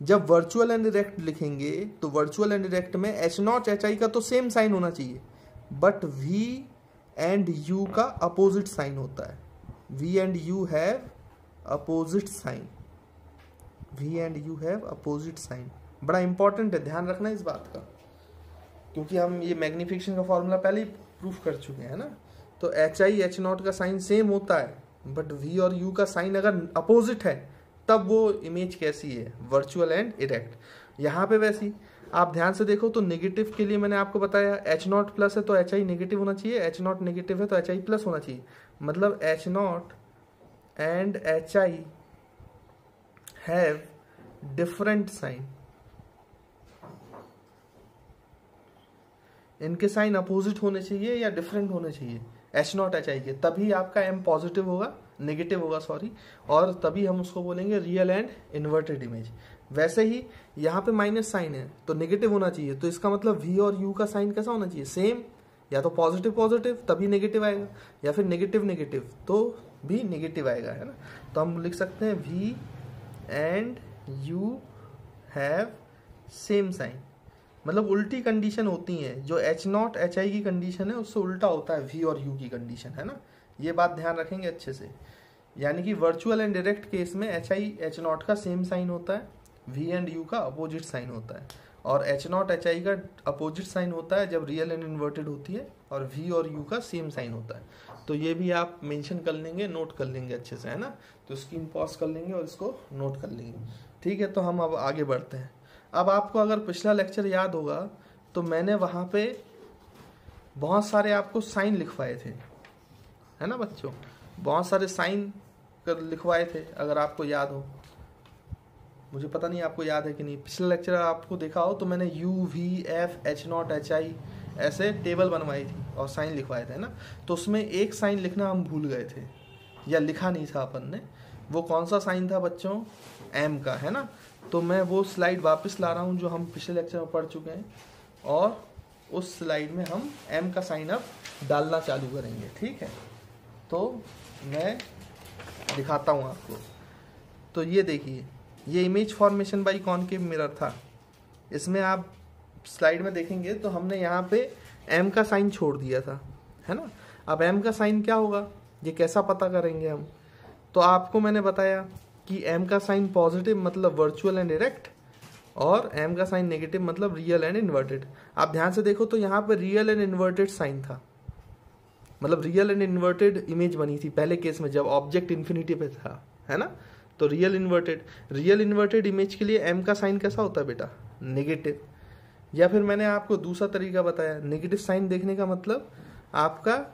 जब वर्चुअल एंड डायरेक्ट लिखेंगे तो वर्चुअल एंड डायरेक्ट में एच नॉट एच आई का तो सेम साइन होना चाहिए, बट वी एंड यू का अपोजिट साइन होता है। V and U have opposite sign, V and U have opposite sign, बड़ा इंपॉर्टेंट है, ध्यान रखना इस बात का, क्योंकि हम ये मैग्निफिकेशन का फॉर्मूला पहले ही प्रूफ कर चुके हैं ना। तो एच आई एच नॉट का साइन सेम होता है, बट वी और यू का साइन अगर अपोजिट है तब वो इमेज कैसी है, वर्चुअल एंड डायरेक्ट। यहाँ पे वैसी आप ध्यान से देखो तो नेगेटिव के लिए मैंने आपको बताया एच नॉट प्लस है तो एच आई नेगेटिव होना चाहिए, एच नॉट नेगेटिव है तो एच आई प्लस होना चाहिए, मतलब H naught and H I have different sign, इनके साइन अपोजिट होने चाहिए या डिफरेंट होने चाहिए एच नॉट एच आई के, तभी आपका एम पॉजिटिव होगा, नेगेटिव होगा सॉरी, और तभी हम उसको बोलेंगे रियल एंड इन्वर्टेड इमेज। वैसे ही यहाँ पे माइनस साइन है तो नेगेटिव होना चाहिए, तो इसका मतलब वी और यू का साइन कैसा होना चाहिए, सेम, या तो पॉजिटिव पॉजिटिव तभी नेगेटिव आएगा, या फिर नेगेटिव नेगेटिव तो भी नेगेटिव आएगा, है ना। तो हम लिख सकते हैं V and U have same sign, मतलब उल्टी कंडीशन होती है, जो एच नॉट एच आई की कंडीशन है उससे उल्टा होता है वी और यू की कंडीशन, है ना। ये बात ध्यान रखेंगे अच्छे से, यानी कि वर्चुअल एंड डायरेक्ट केस में एच आई एच नॉट का सेम साइन होता है, वी एंड यू का अपोजिट साइन होता है, और एच नॉट एच आई का अपोजिट साइन होता है जब रियल एंड इन्वर्टेड होती है, और वी और यू का सेम साइन होता है। तो ये भी आप मेंशन कर लेंगे, नोट कर लेंगे अच्छे से, है ना। तो स्क्रीन पॉज कर लेंगे और इसको नोट कर लेंगे, ठीक है। तो हम अब आगे बढ़ते हैं। अब आपको अगर पिछला लेक्चर याद होगा तो मैंने वहाँ पे बहुत सारे आपको साइन लिखवाए थे, है ना बच्चों, बहुत सारे साइन लिखवाए थे, अगर आपको याद हो, मुझे पता नहीं आपको याद है कि नहीं। पिछला लेक्चर आपको देखा हो तो मैंने you V F H naught H आई ऐसे टेबल बनवाई थी और साइन लिखवाए थे ना। तो उसमें एक साइन लिखना हम भूल गए थे या लिखा नहीं था अपन ने, वो कौन सा साइन था बच्चों, एम का, है ना। तो मैं वो स्लाइड वापस ला रहा हूँ जो हम पिछले लेक्चर में पढ़ चुके हैं, और उस स्लाइड में हम m का साइन अब डालना चालू करेंगे। ठीक है, तो मैं दिखाता हूँ आपको। तो ये देखिए, ये image formation by concave mirror था। इसमें आप स्लाइड में देखेंगे तो हमने यहाँ पे m का साइन छोड़ दिया था, है ना। अब m का साइन क्या होगा, ये कैसा पता करेंगे हम। तो आपको मैंने बताया कि m का साइन पॉजिटिव मतलब वर्चुअल एंड डायरेक्ट, और m का साइन नेगेटिव मतलब रियल एंड इन्वर्टेड। आप ध्यान से देखो तो यहाँ पे रियल एंड इन्वर्टेड साइन था, मतलब रियल एंड इन्वर्टेड इमेज बनी थी पहले केस में जब ऑब्जेक्ट इन्फिनिटी पे था, है ना। तो रियल इन्वर्टेड इमेज के लिए m का साइन कैसा होता है बेटा, नेगेटिव। या फिर मैंने आपको दूसरा तरीका बताया, नेगेटिव साइन देखने का मतलब आपका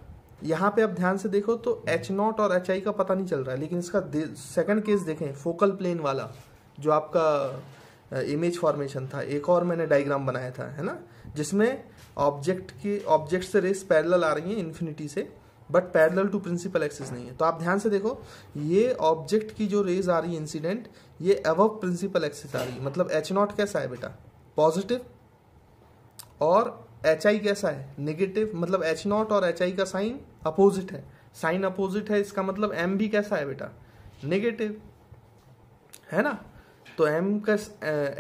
यहाँ पे आप ध्यान से देखो तो H0 और HI का पता नहीं चल रहा है, लेकिन इसका सेकंड केस देखें, फोकल प्लेन वाला जो आपका इमेज फॉर्मेशन था। एक और मैंने डायग्राम बनाया था, है ना, जिसमें ऑब्जेक्ट से रेस पैरेलल आ रही हैं इन्फिनिटी से, but parallel to principal axis नहीं है। तो आप ध्यान से देखो, ये ऑब्जेक्ट की जो रेज आ रही है इंसिडेंट, ये अबव प्रिंसिपल एक्सिस आ रही है। मतलब H0 कैसा है बेटा, पॉजिटिव, और HI कैसा है, नेगेटिव। मतलब H0 और HI का साइन अपोजिट है, साइन अपोजिट है, इसका मतलब M भी कैसा है बेटा, नेगेटिव, है ना। तो M का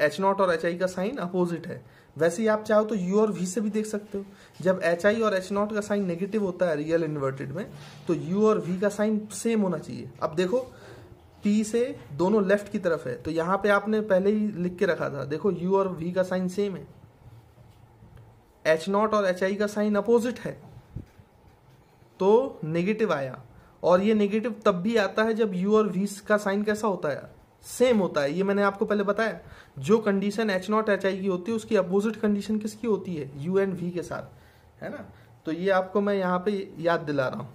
H0 और HI का साइन अपोजिट है। वैसे ही आप चाहो तो U और V से भी देख सकते हो। जब HI और H0 का साइन नेगेटिव होता है रियल इन्वर्टेड में, तो U और V का साइन सेम होना चाहिए। अब देखो P से दोनों लेफ्ट की तरफ है, तो यहाँ पे आपने पहले ही लिख के रखा था, देखो U और V का साइन सेम है, H0 और HI का साइन अपोजिट है, तो नेगेटिव आया। और ये नेगेटिव तब भी आता है जब U और V का साइन कैसा होता है, सेम होता है। ये मैंने आपको पहले बताया, जो कंडीशन H0 HI की होती है उसकी अपोजिट कंडीशन किसकी होती है, U एंड V के साथ, है ना। तो ये आपको मैं यहाँ पे याद दिला रहा हूँ।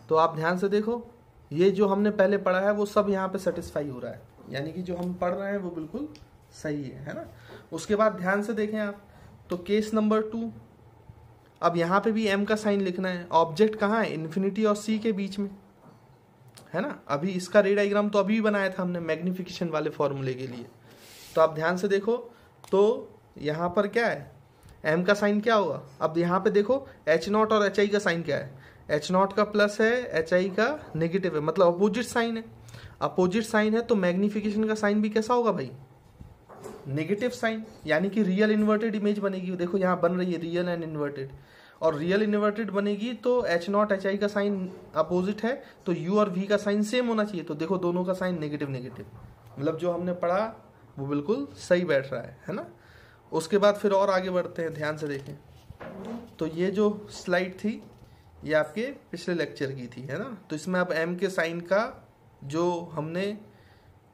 तो आप ध्यान से देखो, ये जो हमने पहले पढ़ा है वो सब यहाँ पे सेटिस्फाई हो रहा है, यानी कि जो हम पढ़ रहे हैं वो बिल्कुल सही है ना। उसके बाद ध्यान से देखें आप, तो केस नंबर 2, अब यहाँ पे भी M का साइन लिखना है। ऑब्जेक्ट कहाँ है, इन्फिनिटी और C के बीच में, है ना। अभी इसका रे डायग्राम तो अभी बनाया था हमने मैग्निफिकेशन वाले फॉर्मूले के लिए। तो आप ध्यान से देखो, तो यहाँ पर क्या है, M का साइन क्या होगा। अब यहाँ पे देखो H0 और HI का साइन क्या है, H0 का प्लस है, HI का नेगेटिव है, मतलब अपोजिट साइन है। अपोजिट साइन है तो मैग्निफिकेशन का साइन भी कैसा होगा भाई, नेगेटिव साइन, यानी कि रियल इन्वर्टेड इमेज बनेगी। देखो यहाँ बन रही है रियल एंड इन्वर्टेड, और रियल इन्वर्टेड बनेगी तो H0 HI का साइन अपोजिट है, तो U और V का साइन सेम होना चाहिए। तो देखो दोनों का साइन नेगेटिव नेगेटिव, मतलब जो हमने पढ़ा वो बिल्कुल सही बैठ रहा है ना। उसके बाद फिर और आगे बढ़ते हैं, ध्यान से देखें। तो ये जो स्लाइड थी ये आपके पिछले लेक्चर की थी, है ना। तो इसमें अब M के साइन का जो हमने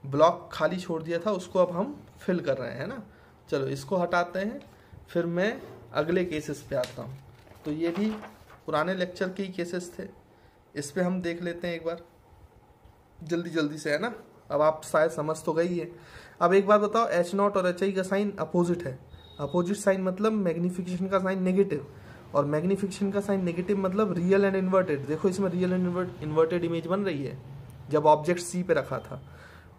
ब्लॉक खाली छोड़ दिया था उसको अब हम फिल कर रहे हैं ना। चलो इसको हटाते हैं, फिर मैं अगले केसेस पे आता हूँ। तो ये भी पुराने लेक्चर के ही केसेस थे, इस पे हम देख लेते हैं एक बार जल्दी जल्दी से, है ना। अब आप शायद समझ तो गई है। अब एक बार बताओ, H0 और HI का साइन अपोजिट है। अपोजिट साइन मतलब मैग्निफिकेशन का साइन नेगेटिव, और मैग्निफिकेशन का साइन नेगेटिव मतलब रियल एंड इन्वर्टेड। देखो इसमें रियल एंड इन्वर्टेड इमेज बन रही है जब ऑब्जेक्ट C पे रखा था।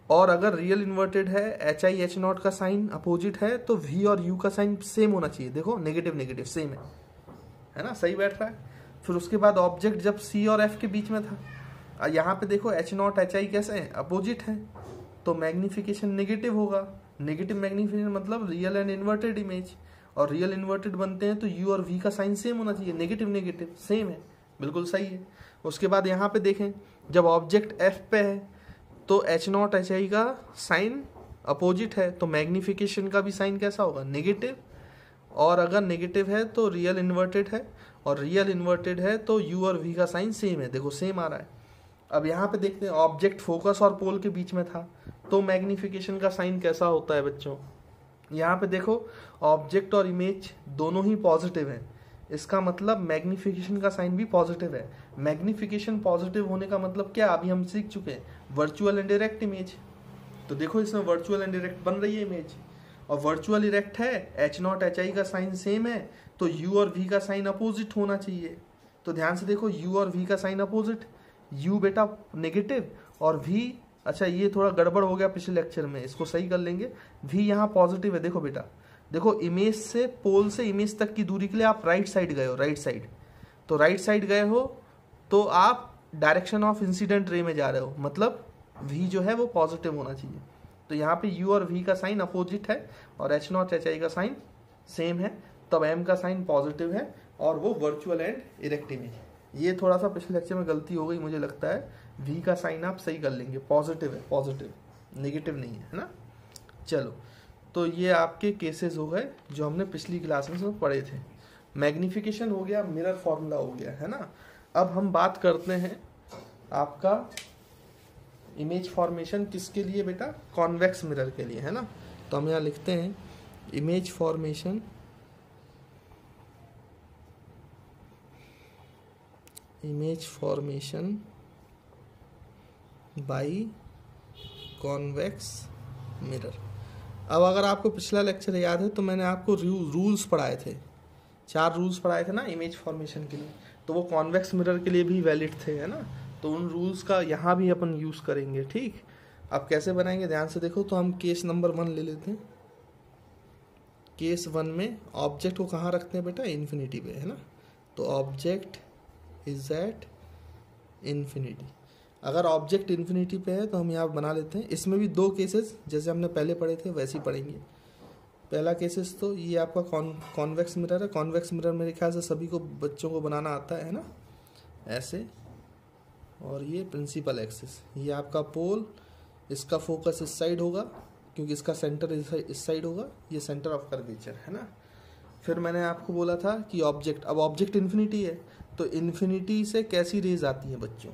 और अगर रियल इन्वर्टेड है, HI H0 का साइन अपोजिट है, तो V और U का साइन सेम होना चाहिए। देखो नेगेटिव नेगेटिव सेम है ना, सही बैठ रहा है। फिर उसके बाद ऑब्जेक्ट जब C और F के बीच में था, यहाँ पे देखो H0 HI कैसे हैं, अपोजिट है, तो मैग्निफिकेशन नेगेटिव होगा। नेगेटिव मैग्निफिकेशन मतलब रियल एंड इन्वर्टेड इमेज, और रियल इन्वर्टेड बनते हैं तो U और V का साइन सेम होना चाहिए, नेगेटिव नेगेटिव सेम है, बिल्कुल सही है। उसके बाद यहाँ पे देखें, जब ऑब्जेक्ट F पे है तो H0 HI का साइन अपोजिट है, तो मैग्निफिकेशन का भी साइन कैसा होगा, नेगेटिव। और अगर नेगेटिव है तो रियल इन्वर्टेड है, और रियल इन्वर्टेड है तो U और V का साइन सेम है, देखो सेम आ रहा है। अब यहाँ पे देखते हैं, ऑब्जेक्ट फोकस और पोल के बीच में था, तो मैग्निफिकेशन का साइन कैसा होता है बच्चों। यहाँ पे देखो ऑब्जेक्ट और इमेज दोनों ही पॉजिटिव है, इसका मतलब मैग्निफिकेशन का साइन भी पॉजिटिव है। मैग्निफिकेशन पॉजिटिव होने का मतलब क्या, अभी हम सीख चुके हैं, वर्चुअल एंड डायरेक्ट इमेज। तो देखो इसमें वर्चुअल एंड डायरेक्ट बन रही है इमेज, और वर्चुअल डायरेक्ट है, H0 HI का साइन सेम है, तो U और V का साइन अपोजिट होना चाहिए। तो ध्यान से देखो, U और V का साइन अपोजिट, U बेटा नेगेटिव और V, अच्छा ये थोड़ा गड़बड़ हो गया पिछले लेक्चर में, इसको सही कर लेंगे। V यहाँ पॉजिटिव है, देखो बेटा देखो इमेज से, पोल से इमेज तक की दूरी के लिए आप राइट साइड गए हो, राइट साइड, तो राइट साइड गए हो तो आप डायरेक्शन ऑफ इंसिडेंट रे में जा रहे हो, मतलब v जो है वो पॉजिटिव होना चाहिए। तो यहाँ पे u और v का साइन अपोजिट है और h नॉट hi का साइन सेम है, तब m का साइन पॉजिटिव है और वो वर्चुअल एंड इरेक्ट इमेज। ये थोड़ा सा पिछले लेक्चर में गलती हो गई मुझे लगता है, v का साइन आप सही कर लेंगे, पॉजिटिव है, पॉजिटिव, नेगेटिव नहीं है ना। चलो, तो ये आपके केसेस हो गए जो हमने पिछली क्लास में पढ़े थे। मैग्निफिकेशन हो गया, मिरर फॉर्मूला हो गया, है ना। अब हम बात करते हैं आपका इमेज फॉर्मेशन किसके लिए बेटा, कॉन्वेक्स मिरर के लिए, है ना। तो हम यहाँ लिखते हैं image formation by convex mirror. अब अगर आपको पिछला लेक्चर याद है तो मैंने आपको रूल्स पढ़ाए थे, 4 रूल्स पढ़ाए थे ना इमेज फॉर्मेशन के लिए, तो वो कॉन्वेक्स मिरर के लिए भी वैलिड थे, है ना। तो उन रूल्स का यहाँ भी अपन यूज़ करेंगे, ठीक। अब कैसे बनाएंगे ध्यान से देखो। तो हम केस नंबर 1 ले लेते हैं। केस 1 में ऑब्जेक्ट को कहाँ रखते हैं बेटा, इन्फिनिटी पे, है ना। तो ऑब्जेक्ट इज एट इन्फिनिटी। अगर ऑब्जेक्ट इन्फिनिटी पे है तो हम यहाँ बना लेते हैं। इसमें भी 2 केसेस जैसे हमने पहले पढ़े थे वैसे ही पढ़ेंगे। पहला केसेस तो ये आपका कॉन्वेक्स मिरर है। कॉन्वेक्स मिरर मेरे ख्याल से सभी को, बच्चों को बनाना आता है ना, ऐसे। और ये प्रिंसिपल एक्सिस, ये आपका पोल, इसका फोकस इस साइड होगा क्योंकि इसका सेंटर इस साइड होगा, ये सेंटर ऑफ कर्वेचर, है ना। फिर मैंने आपको बोला था कि ऑब्जेक्ट, अब ऑब्जेक्ट इन्फिनिटी है तो इन्फिनिटी से कैसी रेज आती हैं बच्चों,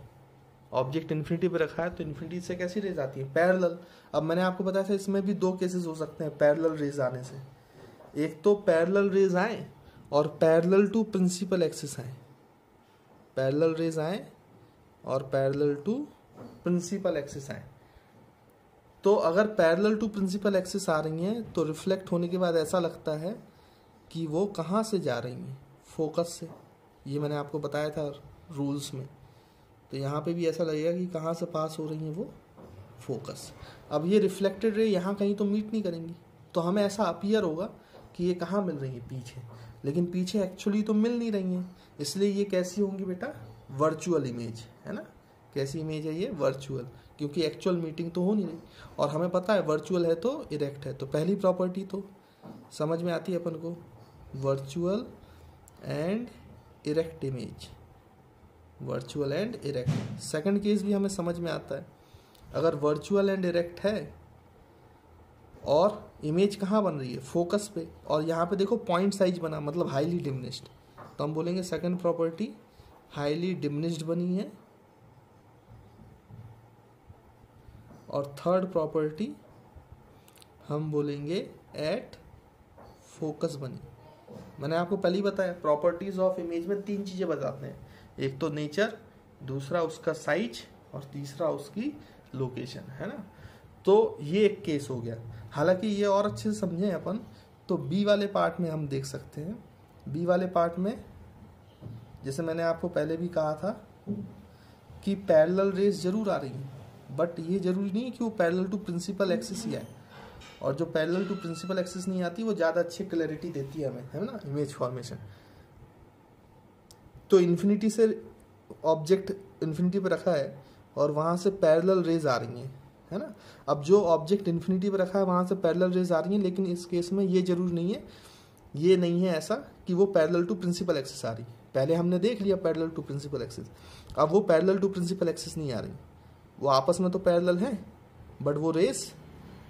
ऑब्जेक्ट इन्फिनिटी पे रखा है तो इन्फिनिटी से कैसी रेज आती है, पैरेलल। अब मैंने आपको बताया था इसमें भी 2 केसेस हो सकते हैं पैरेलल रेज आने से। एक तो पैरेलल रेज आए और पैरेलल टू प्रिंसिपल एक्सिस आए, पैरेलल रेज आए और पैरेलल टू प्रिंसिपल एक्सिस आए। तो अगर पैरेलल टू प्रिंसिपल एक्सिस आ रही हैं तो रिफ्लेक्ट होने के बाद ऐसा लगता है कि वो कहाँ से जा रही हैं, फोकस से। ये मैंने आपको बताया था रूल्स में। तो यहाँ पे भी ऐसा लगेगा कि कहाँ से पास हो रही हैं वो, फोकस। अब ये रिफ्लेक्टेड रे यहाँ कहीं तो मीट नहीं करेंगी, तो हमें ऐसा अपीयर होगा कि ये कहाँ मिल रही है, पीछे, लेकिन पीछे एक्चुअली तो मिल नहीं रही हैं। इसलिए ये कैसी होंगी बेटा, वर्चुअल इमेज, है ना। कैसी इमेज है ये, वर्चुअल, क्योंकि एक्चुअल मीटिंग तो हो नहीं रही। और हमें पता है वर्चुअल है तो इरेक्ट है, तो पहली प्रॉपर्टी तो समझ में आती है अपन को, virtual and erect image, virtual and erect. Second case भी हमें समझ में आता है, अगर वर्चुअल एंड इरेक्ट है और इमेज कहाँ बन रही है, फोकस पे, और यहाँ पे देखो पॉइंट साइज बना, मतलब हाईली डिमिनिश्ड, तो हम बोलेंगे सेकंड प्रॉपर्टी हाईली डिमिनिश्ड बनी है। और थर्ड प्रॉपर्टी हम बोलेंगे एट फोकस बनी। मैंने आपको पहले ही बताया प्रॉपर्टीज ऑफ इमेज में 3 चीजें बताते हैं, एक तो नेचर, दूसरा उसका साइज और तीसरा उसकी लोकेशन, है ना। तो ये एक केस हो गया। हालांकि ये और अच्छे से समझें अपन तो बी वाले पार्ट में हम देख सकते हैं। बी वाले पार्ट में जैसे मैंने आपको पहले भी कहा था कि पैरेलल रेज जरूर आ रही है, बट ये जरूरी नहीं है कि वो पैरेलल टू प्रिंसिपल एक्सिस ही आए। और जो पैरेलल टू प्रिंसिपल एक्सिस नहीं आती वो ज़्यादा अच्छी क्लैरिटी देती है हमें, है ना, इमेज फॉर्मेशन। तो इन्फिनिटी से ऑब्जेक्ट इन्फिनिटी पे रखा है और वहाँ से पैरेलल रेज आ रही हैं, है ना। अब जो ऑब्जेक्ट इन्फिनिटी पे रखा है वहाँ से पैरेलल रेज आ रही हैं, लेकिन इस केस में ये जरूर नहीं है, ये नहीं है ऐसा कि वो पैरेलल टू प्रिंसिपल एक्सिस आ रही। पहले हमने देख लिया पैरेलल टू प्रिंसिपल एक्सिस, अब वो पैरेलल टू प्रिंसिपल एक्सिस नहीं आ रही। वो आपस में तो पैरेलल हैं बट वो रेस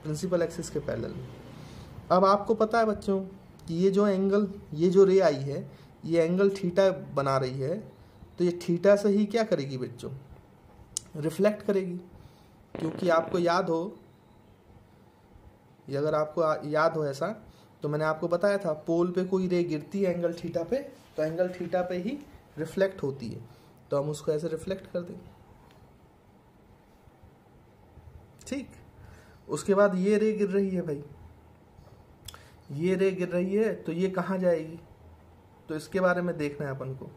प्रिंसिपल एक्सिस के पैरेलल में। अब आपको पता है बच्चों कि ये जो एंगल, ये जो रे आई है, ये एंगल थीटा बना रही है, तो ये थीटा से ही क्या करेगी बच्चों, रिफ्लेक्ट करेगी। क्योंकि आपको याद हो, ये अगर आपको याद हो ऐसा, तो मैंने आपको बताया था पोल पे कोई रे गिरती है एंगल थीटा पे, तो एंगल थीटा पे ही रिफ्लेक्ट होती है, तो हम उसको ऐसे रिफ्लेक्ट कर देंगे, ठीक। उसके बाद ये रे गिर रही है भाई, ये रे गिर रही है, तो ये कहाँ जाएगी, तो इसके बारे में देखना है अपन को।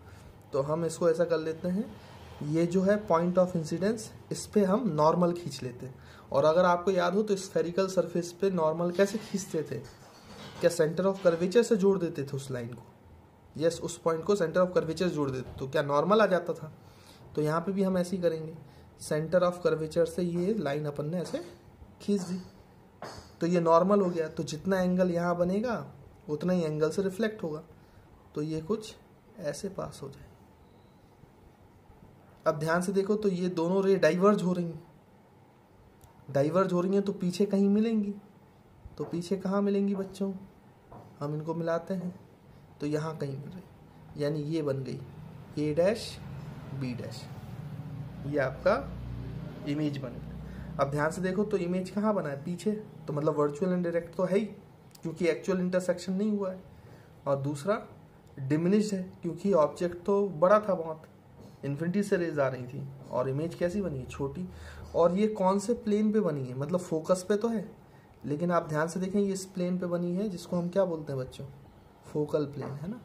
तो हम इसको ऐसा कर लेते हैं, ये जो है पॉइंट ऑफ इंसिडेंस, इस पे हम नॉर्मल खींच लेते हैं। और अगर आपको याद हो तो स्फेरिकल सरफेस पे नॉर्मल कैसे खींचते थे, क्या सेंटर ऑफ कर्वेचर से जोड़ देते थे उस लाइन को? यस, उस पॉइंट को सेंटर ऑफ कर्वेचर से जोड़ देते तो क्या नॉर्मल आ जाता था? तो यहाँ पे भी हम ऐसे ही करेंगे, सेंटर ऑफ कर्वेचर से ये लाइन अपन ने ऐसे खींच दी तो ये नॉर्मल हो गया। तो जितना एंगल यहाँ बनेगा उतना ही एंगल से रिफ्लेक्ट होगा, तो ये कुछ ऐसे पास हो जाए। अब ध्यान से देखो तो ये दोनों रे डाइवर्ज हो रही हैं, डाइवर्ज हो रही हैं तो पीछे कहीं मिलेंगी। तो पीछे कहाँ मिलेंगी बच्चों? हम इनको मिलाते हैं तो यहाँ कहीं मिल रही, यानी ये बन गई ए डैश बी डैश, ये आपका इमेज बन गया। अब ध्यान से देखो तो इमेज कहाँ बना है? पीछे, तो मतलब वर्चुअल एंड डायरेक्ट तो है ही, क्योंकि एक्चुअल इंटरसेक्शन नहीं हुआ है। और दूसरा डिमिनिश्ड है, क्योंकि ऑब्जेक्ट तो बड़ा था बहुत, इन्फिनिटी से रेज आ रही थी, और इमेज कैसी बनी है? छोटी। और ये कौन से प्लेन पे बनी है? मतलब फोकस पे तो है, लेकिन आप ध्यान से देखें ये इस प्लेन पे बनी है जिसको हम क्या बोलते हैं बच्चों? फोकल प्लेन, है ना।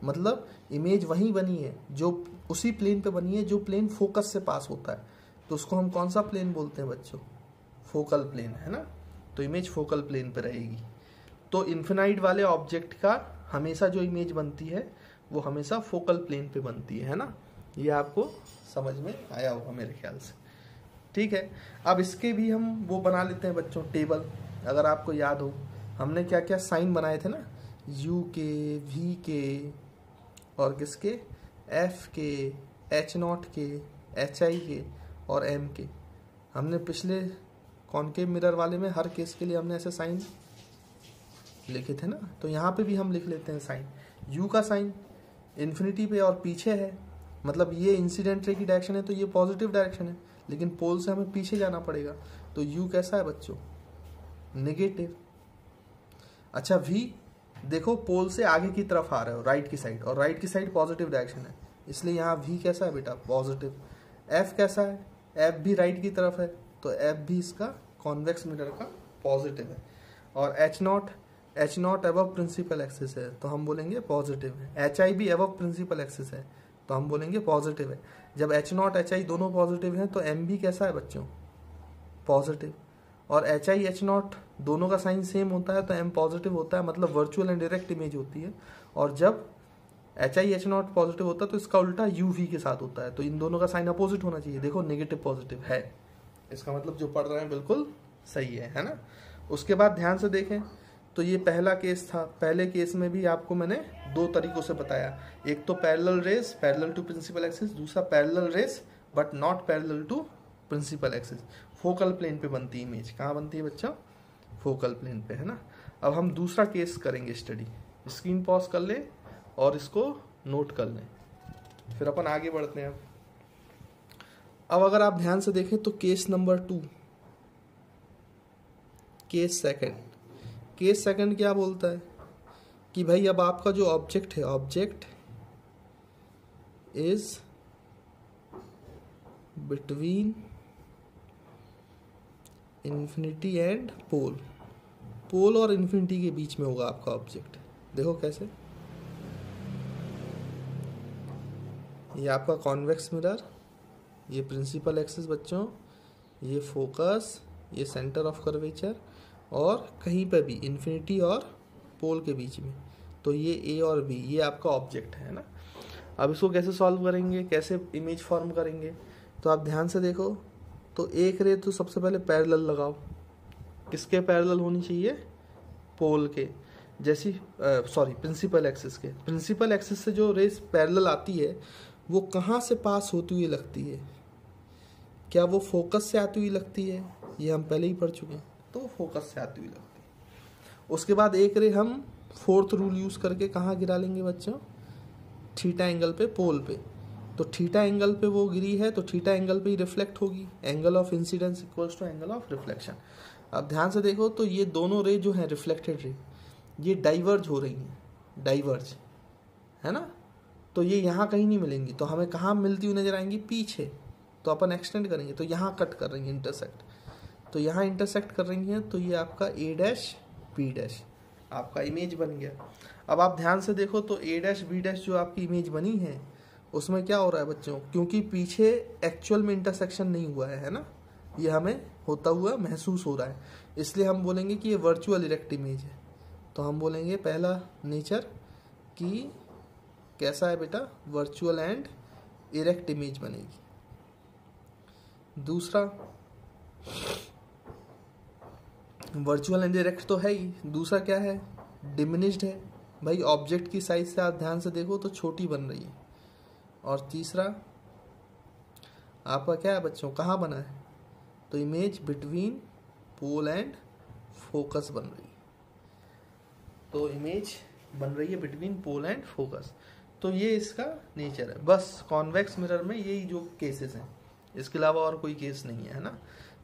मतलब इमेज वहीं बनी है जो उसी प्लेन पे बनी है जो प्लेन फोकस से पास होता है, तो उसको हम कौन सा प्लेन बोलते हैं बच्चों? फोकल प्लेन, है ना। तो इमेज फोकल प्लेन पे रहेगी। तो इन्फिनाइट वाले ऑब्जेक्ट का हमेशा जो इमेज बनती है वो हमेशा फोकल प्लेन पे बनती है ना। ये आपको समझ में आया होगा मेरे ख्याल से, ठीक है। अब इसके भी हम वो बना लेते हैं बच्चों टेबल। अगर आपको याद हो हमने क्या क्या साइन बनाए थे ना, यू के, वी के, और किसके? एफ के, एच नॉट के, एच आई के और एम के। हमने पिछले कॉनकेव मिरर वाले में हर केस के लिए हमने ऐसे साइन लिखे थे ना, तो यहाँ पे भी हम लिख लेते हैं साइन। यू का साइन इन्फिनिटी पे और पीछे है, मतलब ये इंसिडेंट रे की डायरेक्शन है तो ये पॉजिटिव डायरेक्शन है, लेकिन पोल से हमें पीछे जाना पड़ेगा, तो यू कैसा है बच्चों? नेगेटिव। अच्छा, वी देखो पोल से आगे की तरफ आ रहे हो, राइट की साइड, और राइट की साइड पॉजिटिव डायरेक्शन है, इसलिए यहाँ वी कैसा है बेटा? पॉजिटिव। एफ कैसा है? एफ भी राइट की तरफ है, तो एफ भी इसका कॉन्वेक्स मिरर का पॉजिटिव है। और H naught above principal axis है, तो हम बोलेंगे पॉजिटिव है। एच आई भी अबव प्रिंसिपल एक्सिस है, तो हम बोलेंगे पॉजिटिव है। जब एच नॉट एच आई दोनों पॉजिटिव हैं तो एम भी कैसा है बच्चों? पॉजिटिव। और एच आई एच नॉट दोनों का साइन सेम होता है तो एम पॉजिटिव होता है, मतलब वर्चुअल एंड डायरेक्ट इमेज होती है। और जब H I H not positive होता है तो इसका उल्टा यू वी के साथ होता है, तो इन दोनों का साइन अपोजिट होना चाहिए। देखो नेगेटिव पॉजिटिव है, इसका मतलब जो पढ़ रहे हैं बिल्कुल सही है ना। उसके बाद ध्यान से देखें तो ये पहला केस था। पहले केस में भी आपको मैंने दो तरीकों से बताया, एक तो parallel rays parallel to principal axis, दूसरा parallel rays but not parallel to principal axis. Focal plane पे बनती है इमेज। कहाँ बनती है बच्चों? फोकल प्लेन पे, है ना। अब हम दूसरा केस करेंगे स्टडी। स्क्रीन पॉज कर ले और इसको नोट कर लें, फिर अपन आगे बढ़ते हैं। अब अगर आप ध्यान से देखें तो केस नंबर 2, केस सेकंड क्या बोलता है कि भाई अब आपका जो ऑब्जेक्ट है, object is between infinity and pole. Pole और इन्फिनिटी के बीच में होगा आपका ऑब्जेक्ट। देखो कैसे, ये आपका कॉन्वेक्स मिरर, ये प्रिंसिपल एक्सिस बच्चों, ये फोकस, ये सेंटर ऑफ कर्वेचर, और कहीं पर भी इन्फिनिटी और पोल के बीच में, तो ये ए और बी, ये आपका ऑब्जेक्ट है ना। अब इसको कैसे सॉल्व करेंगे, कैसे इमेज फॉर्म करेंगे? तो आप ध्यान से देखो तो एक रे तो सबसे पहले पैरेलल लगाओ। किसके पैरेलल होनी चाहिए? पोल के, जैसी प्रिंसिपल एक्सिस के। प्रिंसिपल एक्सिस से जो रेस पैरेलल आती है वो कहाँ से पास होती हुई लगती है? क्या वो फोकस से आती हुई लगती है? ये हम पहले ही पढ़ चुके हैं, तो फोकस से आती हुई लगती है। उसके बाद एक रे हम फोर्थ रूल यूज करके कहाँ गिरा लेंगे बच्चों? थीटा एंगल पे, पोल पे। तो थीटा एंगल पे वो गिरी है तो थीटा एंगल पे ही रिफ्लेक्ट होगी। Angle of incidence equals to angle of reflection. अब ध्यान से देखो तो ये दोनों रे जो है रिफ्लेक्टेड रे, ये डाइवर्ज हो रही हैं, डाइवर्ज, है ना। तो ये यहाँ कहीं नहीं मिलेंगी, तो हमें कहाँ मिलती हुई नजर आएंगी? पीछे। तो अपन एक्सटेंड करेंगे तो यहाँ कट कर रही है, इंटरसेक्ट, तो यहाँ इंटरसेक्ट कर रही हैं, तो ये आपका ए डैश बी डैश आपका इमेज बन गया। अब आप ध्यान से देखो तो ए डैश बी डैश जो आपकी इमेज बनी है उसमें क्या हो रहा है बच्चों? क्योंकि पीछे एक्चुअल में इंटरसेक्शन नहीं हुआ है ना, ये हमें होता हुआ महसूस हो रहा है, इसलिए हम बोलेंगे कि ये वर्चुअल इरेक्ट इमेज है। तो हम बोलेंगे पहला नेचर कि कैसा है बेटा, वर्चुअल एंड इरेक्ट इमेज बनेगी। दूसरा, वर्चुअल एंड इरेक्ट तो है ही, दूसरा क्या है, डिमिनिश्ड है। भाई ऑब्जेक्ट की साइज से आप ध्यान से देखो तो छोटी बन रही है। और तीसरा आपका क्या है बच्चों, कहाँ बना है, तो image between pole and focus बन रही है। तो इमेज बन रही है बिटवीन पोल एंड फोकस। तो ये इसका नेचर है। बस कॉन्वेक्स मिरर में यही जो केसेस हैं, इसके अलावा और कोई केस नहीं है ना।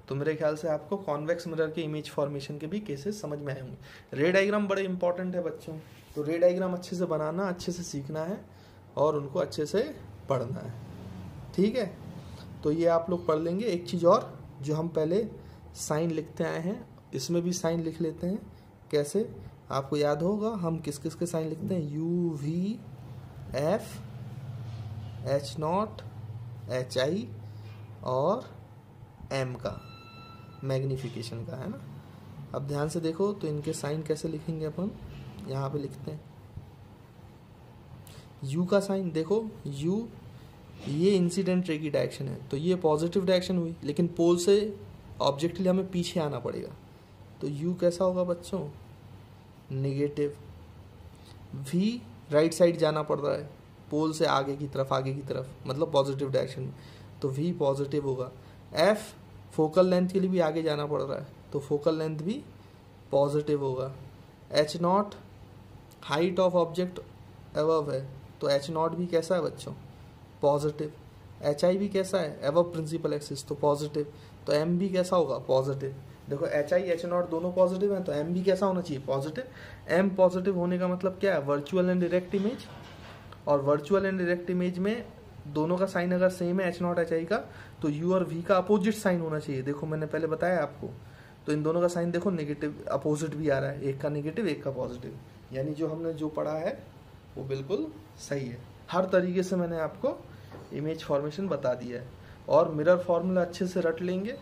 तो मेरे ख्याल से आपको कॉन्वेक्स मिरर के इमेज फॉर्मेशन के भी केसेस समझ में आए होंगे। रे डायग्राम बड़े इंपॉर्टेंट है बच्चों, तो रे डायग्राम अच्छे से बनाना, अच्छे से सीखना है और उनको अच्छे से पढ़ना है, ठीक है। तो ये आप लोग पढ़ लेंगे। एक चीज़ और, जो हम पहले साइन लिखते आए हैं, इसमें भी साइन लिख लेते हैं। कैसे, आपको याद होगा हम किस किस के साइन लिखते हैं, you V F H naught H आई और एम का, मैग्नीफिकेशन का, है ना। अब ध्यान से देखो तो इनके साइन कैसे लिखेंगे अपन, यहाँ पे लिखते हैं यू का साइन। देखो यू, ये इंसिडेंट रे की डायरेक्शन है, तो ये पॉजिटिव डायरेक्शन हुई, लेकिन पोल से ऑब्जेक्ट के लिए हमें पीछे आना पड़ेगा, तो यू कैसा होगा बच्चों, नेगेटिव। वी राइट साइड जाना पड़ रहा है, पोल से आगे की तरफ मतलब पॉजिटिव डायरेक्शन में, तो वी पॉजिटिव होगा। एफ फोकल लेंथ के लिए भी आगे जाना पड़ रहा है, तो फोकल लेंथ भी पॉजिटिव होगा। H not height of object above है, तो एच नॉट भी कैसा है बच्चों, पॉजिटिव। एच आई भी कैसा है, अबव प्रिंसिपल एक्सिस, तो पॉजिटिव। तो एम भी कैसा होगा, पॉजिटिव। देखो एच आई एच नॉट दोनों पॉजिटिव हैं, तो एम भी कैसा होना चाहिए, पॉजिटिव। एम पॉजिटिव होने का मतलब क्या है, वर्चुअल एंड डायरेक्ट इमेज। और वर्चुअल एंड डायरेक्ट इमेज में दोनों का साइन अगर सेम है, एच नॉट एच आई का, तो यू और वी का अपोजिट साइन होना चाहिए। देखो मैंने पहले बताया आपको, तो इन दोनों का साइन देखो नेगेटिव, अपोजिट भी आ रहा है, एक का नेगेटिव एक का पॉजिटिव, यानी जो हमने जो पढ़ा है वो बिल्कुल सही है। हर तरीके से मैंने आपको इमेज फॉर्मेशन बता दिया है। और मिरर फॉर्मूला अच्छे से रट लेंगे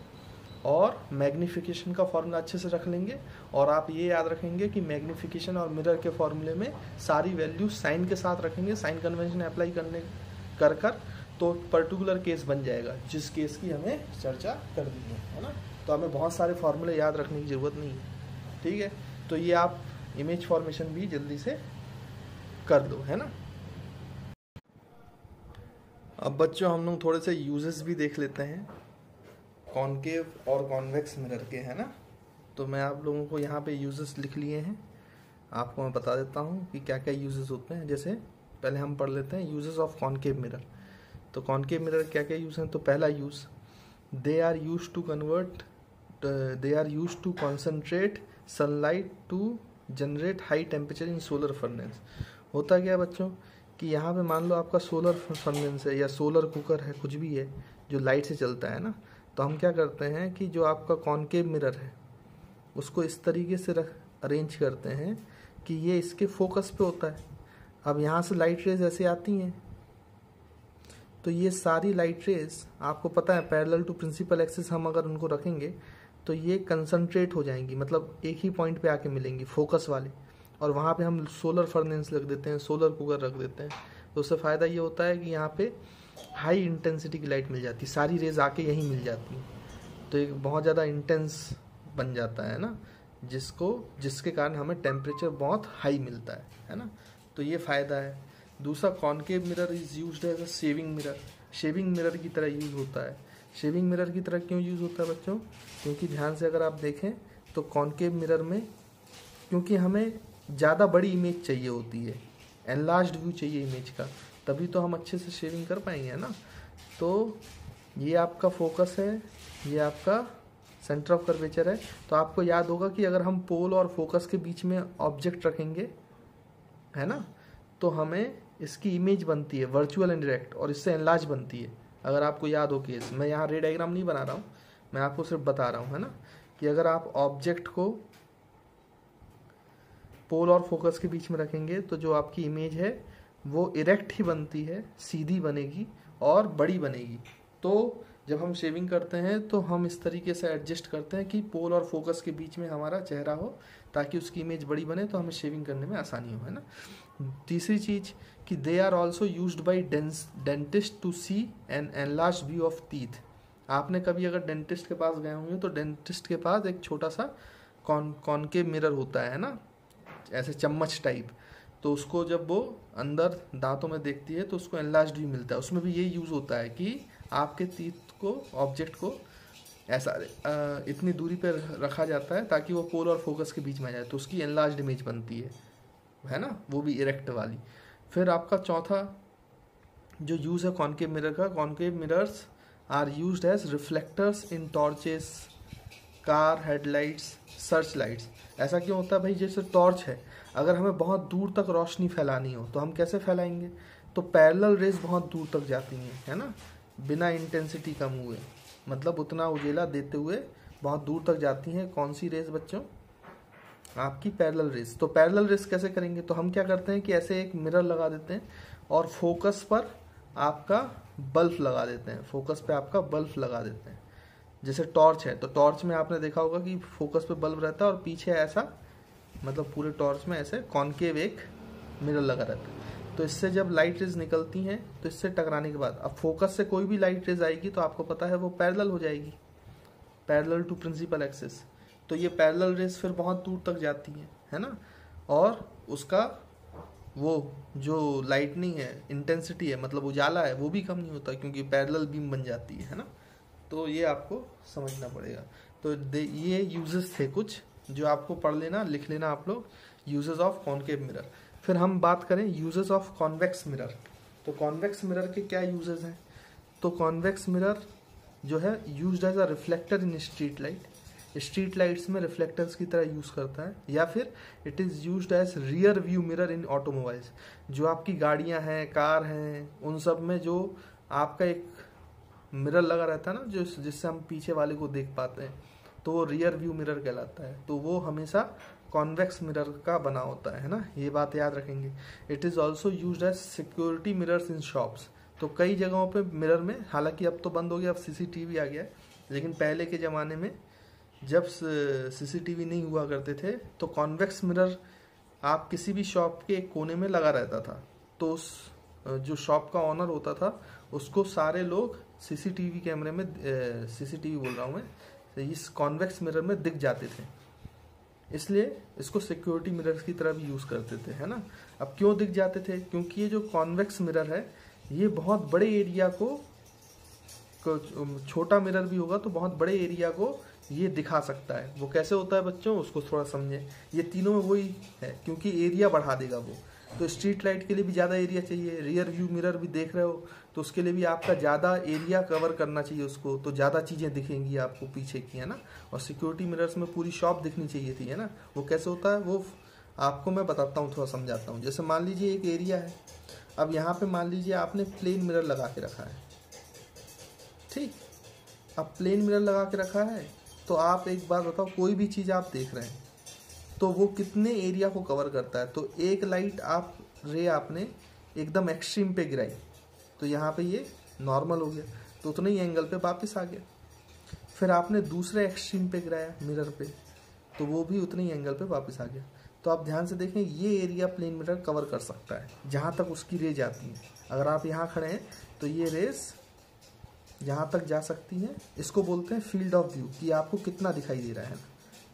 और मैग्नीफिकेशन का फॉर्मूला अच्छे से रख लेंगे। और आप ये याद रखेंगे कि मैग्नीफिकेशन और मिरर के फॉर्मूले में सारी वैल्यू साइन के साथ रखेंगे, साइन कन्वेंशन अप्लाई करने कर तो पर्टिकुलर केस बन जाएगा, जिस केस की हमें चर्चा कर दी है ना। तो हमें बहुत सारे फॉर्मूले याद रखने की ज़रूरत नहीं है, ठीक है। तो ये आप इमेज फॉर्मेशन भी जल्दी से कर दो, है ना। अब बच्चों हम लोग थोड़े से यूजेस भी देख लेते हैं कॉनकेव और कॉन्वेक्स मिरर के, है ना। तो मैं आप लोगों को यहाँ पे यूजेस लिख लिए हैं, आपको मैं बता देता हूँ कि क्या क्या यूजेस होते हैं। जैसे पहले हम पढ़ लेते हैं यूजेस ऑफ कॉनकेव मिरर। तो कॉनकेव मिरर क्या क्या यूज़ हैं, तो पहला use, they are used to concentrate sunlight to generate high temperature in solar furnace. होता क्या है बच्चों कि यहाँ पे मान लो आपका सोलर फर्नेस है या सोलर कुकर है, कुछ भी है जो लाइट से चलता है ना, तो हम क्या करते हैं कि जो आपका कॉनकेव मिरर है उसको इस तरीके से अरेंज करते हैं कि ये इसके फोकस पे होता है। अब यहाँ से लाइट रेज ऐसे आती हैं, तो ये सारी लाइट रेज आपको पता है पैरेलल टू प्रिंसिपल एक्सिस हम अगर उनको रखेंगे तो ये कंसंट्रेट हो जाएंगी, मतलब एक ही पॉइंट पे आके मिलेंगी, फोकस वाली। और वहाँ पे हम सोलर फर्नेस रख देते हैं, सोलर कुकर रख देते हैं, तो उससे फ़ायदा ये होता है कि यहाँ पे हाई इंटेंसिटी की लाइट मिल जाती है, सारी रेज आके यहीं मिल जाती हैं, तो एक बहुत ज़्यादा इंटेंस बन जाता है ना, जिसके कारण हमें टेम्परेचर बहुत हाई मिलता है ना। तो ये फ़ायदा है। दूसरा, concave mirror is used as a shaving mirror. Shaving mirror की तरह यूज़ होता है। शेविंग मिरर की तरह क्यों यूज़ होता है बच्चों, क्योंकि ध्यान से अगर आप देखें तो कॉनकेव मिरर में, क्योंकि हमें ज़्यादा बड़ी इमेज चाहिए होती है, एनलार्ज्ड व्यू चाहिए इमेज का, तभी तो हम अच्छे से शेविंग कर पाएंगे, है ना। तो ये आपका फोकस है, ये आपका सेंटर ऑफ कर्वेचर है। तो आपको याद होगा कि अगर हम पोल और फोकस के बीच में ऑब्जेक्ट रखेंगे, है ना, तो हमें इसकी इमेज बनती है वर्चुअल एंड डायरेक्ट, और इससे एनलार्ज बनती है। अगर आपको याद हो केस, मैं यहाँ रे डायग्राम नहीं बना रहा हूँ, मैं आपको सिर्फ बता रहा हूँ, है ना, कि अगर आप ऑब्जेक्ट को पोल और फोकस के बीच में रखेंगे तो जो आपकी इमेज है वो इरेक्ट ही बनती है, सीधी बनेगी और बड़ी बनेगी। तो जब हम शेविंग करते हैं तो हम इस तरीके से एडजस्ट करते हैं कि पोल और फोकस के बीच में हमारा चेहरा हो, ताकि उसकी इमेज बड़ी बने तो हमें शेविंग करने में आसानी हो, है ना। तीसरी चीज़ कि they are also used by dentist to see an enlarge view of teeth. आपने कभी अगर डेंटिस्ट के पास गए होंगे तो डेंटिस्ट के पास एक छोटा सा कॉनकेव मिरर होता है ना, ऐसे चम्मच टाइप, तो उसको जब वो अंदर दांतों में देखती है तो उसको एनलार्ज्ड व्यू मिलता है। उसमें भी ये यूज़ होता है कि आपके टीथ को, ऑब्जेक्ट को ऐसा इतनी दूरी पर रखा जाता है ताकि वो पोल और फोकस के बीच में आ जाए, तो उसकी एनलार्ज्ड इमेज बनती है ना, वो भी इरेक्ट वाली। फिर आपका चौथा जो यूज़ है कॉनकेव मिरर का, concave mirrors are used as reflectors in torches, car headlights, search lights. ऐसा क्यों होता है भाई, जैसे टॉर्च है, अगर हमें बहुत दूर तक रोशनी फैलानी हो तो हम कैसे फैलाएंगे, तो पैरेलल रेज बहुत दूर तक जाती हैं, है ना, बिना इंटेंसिटी कम हुए, मतलब उतना उजेला देते हुए बहुत दूर तक जाती हैं। कौन सी रेज बच्चों, आपकी पैरेलल रेज। तो पैरेलल रेज कैसे करेंगे, तो हम क्या करते हैं कि ऐसे एक मिरर लगा देते हैं और फोकस पर आपका बल्ब लगा देते हैं, फोकस पे आपका बल्ब लगा देते हैं। जैसे टॉर्च है तो टॉर्च में आपने देखा होगा कि फोकस पे बल्ब रहता है और पीछे ऐसा, मतलब पूरे टॉर्च में ऐसे कॉनकेव एक मिरर लगा रहता है। तो इससे जब लाइट रेज निकलती हैं तो इससे टकराने के बाद अब फोकस से कोई भी लाइट रेज आएगी तो आपको पता है वो पैरेलल हो जाएगी, पैरेलल टू प्रिंसिपल एक्सिस। तो ये पैरेलल रेज फिर बहुत दूर तक जाती है ना, और उसका वो जो लाइटनिंग है, इंटेंसिटी है, मतलब उजाला है, वो भी कम नहीं होता क्योंकि पैरेलल बीम बन जाती है ना। तो ये आपको समझना पड़ेगा। तो ये यूजेस थे कुछ जो आपको पढ़ लेना, लिख लेना आप लोग, यूजेस ऑफ कॉनकेव मिरर। फिर हम बात करें यूजेस ऑफ कॉन्वेक्स मिरर। तो कॉन्वेक्स मिरर के क्या यूजेस हैं, तो कॉन्वेक्स मिरर जो है used as a reflector in street light, street lights में रिफ्लेक्टर्स की तरह यूज़ करता है। या फिर it is used as rear view mirror in automobiles, जो आपकी गाड़ियां हैं, कार हैं, उन सब में जो आपका एक मिरर लगा रहता है ना, जो जिससे हम पीछे वाले को देख पाते हैं, तो वो रियर व्यू मिरर कहलाता है। तो वो हमेशा कॉन्वेक्स मिरर का बना होता है ना, ये बात याद रखेंगे। It is also used as security mirrors in shops. तो कई जगहों पे मिरर में, हालांकि अब तो बंद हो गया, अब सीसीटीवी आ गया है, लेकिन पहले के ज़माने में जब सीसीटीवी नहीं हुआ करते थे तो कॉन्वेक्स मिरर आप किसी भी शॉप के एक कोने में लगा रहता था। तो उस जो शॉप का ऑनर होता था उसको सारे लोग सीसीटीवी कैमरे में, सीसीटीवी बोल रहा हूँ मैं, इस कॉन्वेक्स मिरर में दिख जाते थे, इसलिए इसको सिक्योरिटी मिरर की तरह भी यूज़ करते थे, है ना। अब क्यों दिख जाते थे, क्योंकि ये जो कॉन्वेक्स मिरर है ये बहुत बड़े एरिया को, छोटा मिरर भी होगा तो बहुत बड़े एरिया को ये दिखा सकता है। वो कैसे होता है बच्चों, उसको थोड़ा समझें। ये तीनों में वही है, क्योंकि एरिया बढ़ा देगा वो। तो स्ट्रीट लाइट के लिए भी ज़्यादा एरिया चाहिए, रियर व्यू मिरर भी देख रहे हो तो उसके लिए भी आपका ज़्यादा एरिया कवर करना चाहिए उसको, तो ज़्यादा चीज़ें दिखेंगी आपको पीछे की, है ना। और सिक्योरिटी मिरर्स में पूरी शॉप दिखनी चाहिए थी, है ना। वो कैसे होता है वो आपको मैं बताता हूँ, थोड़ा समझाता हूँ। जैसे मान लीजिए एक एरिया है, अब यहाँ पे मान लीजिए आपने प्लेन मिरर लगा के रखा है, ठीक। अब प्लेन मिरर लगा के रखा है तो आप एक बार बताओ, कोई भी चीज़ आप देख रहे हैं तो वो कितने एरिया को कवर करता है। तो एक लाइट आप रे आपने एकदम एक्सट्रीम पे गिराई तो यहाँ पे ये नॉर्मल हो गया, तो उतने ही एंगल पे वापस आ गया। फिर आपने दूसरे एक्सट्रीम पे गिराया मिरर पे, तो वो भी उतने ही एंगल पे वापस आ गया। तो आप ध्यान से देखें, ये एरिया प्लेन मिरर कवर कर सकता है जहाँ तक उसकी रेज आती है। अगर आप यहाँ खड़े हैं तो ये रेज यहाँ तक जा सकती हैं। इसको बोलते हैं फील्ड ऑफ व्यू, कि आपको कितना दिखाई दे रहा है ना,